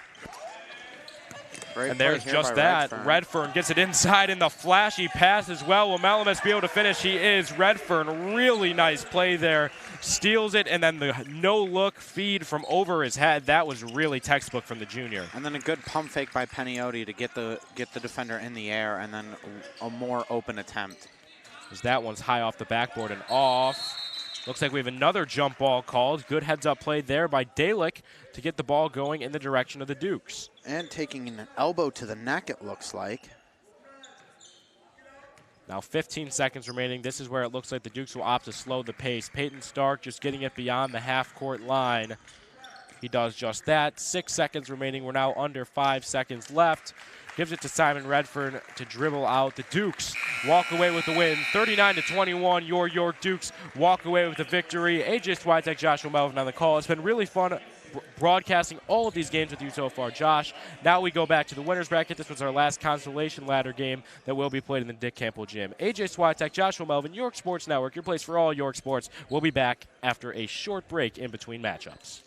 Great and there's just that. Redfern gets it inside in the flashy pass as well. Will Malamis be able to finish? He is. Redfern, really nice play there. Steals it, and then the no-look feed from over his head. That was really textbook from the junior. And then a good pump fake by Peniotti to get the defender in the air, and then a more open attempt. As that one's high off the backboard and off. Looks like we have another jump ball called. Good heads-up play there by Dalick to get the ball going in the direction of the Dukes. And taking an elbow to the neck, it looks like. Now 15 seconds remaining. This is where it looks like the Dukes will opt to slow the pace. Peyton Stark just getting it beyond the half-court line. He does just that. 6 seconds remaining. We're now under 5 seconds left. Gives it to Simon Redfern to dribble out. The Dukes walk away with the win. 39-21. Your York Dukes walk away with the victory. AJ Swiatek, Joshua Melvin on the call. It's been really fun broadcasting all of these games with you so far, Josh. Now we go back to the winner's bracket. This was our last consolation ladder game that will be played in the Dick Campbell Gym. AJ Swiatek, Joshua Melvin, York Sports Network, your place for all York sports. We'll be back after a short break in between matchups.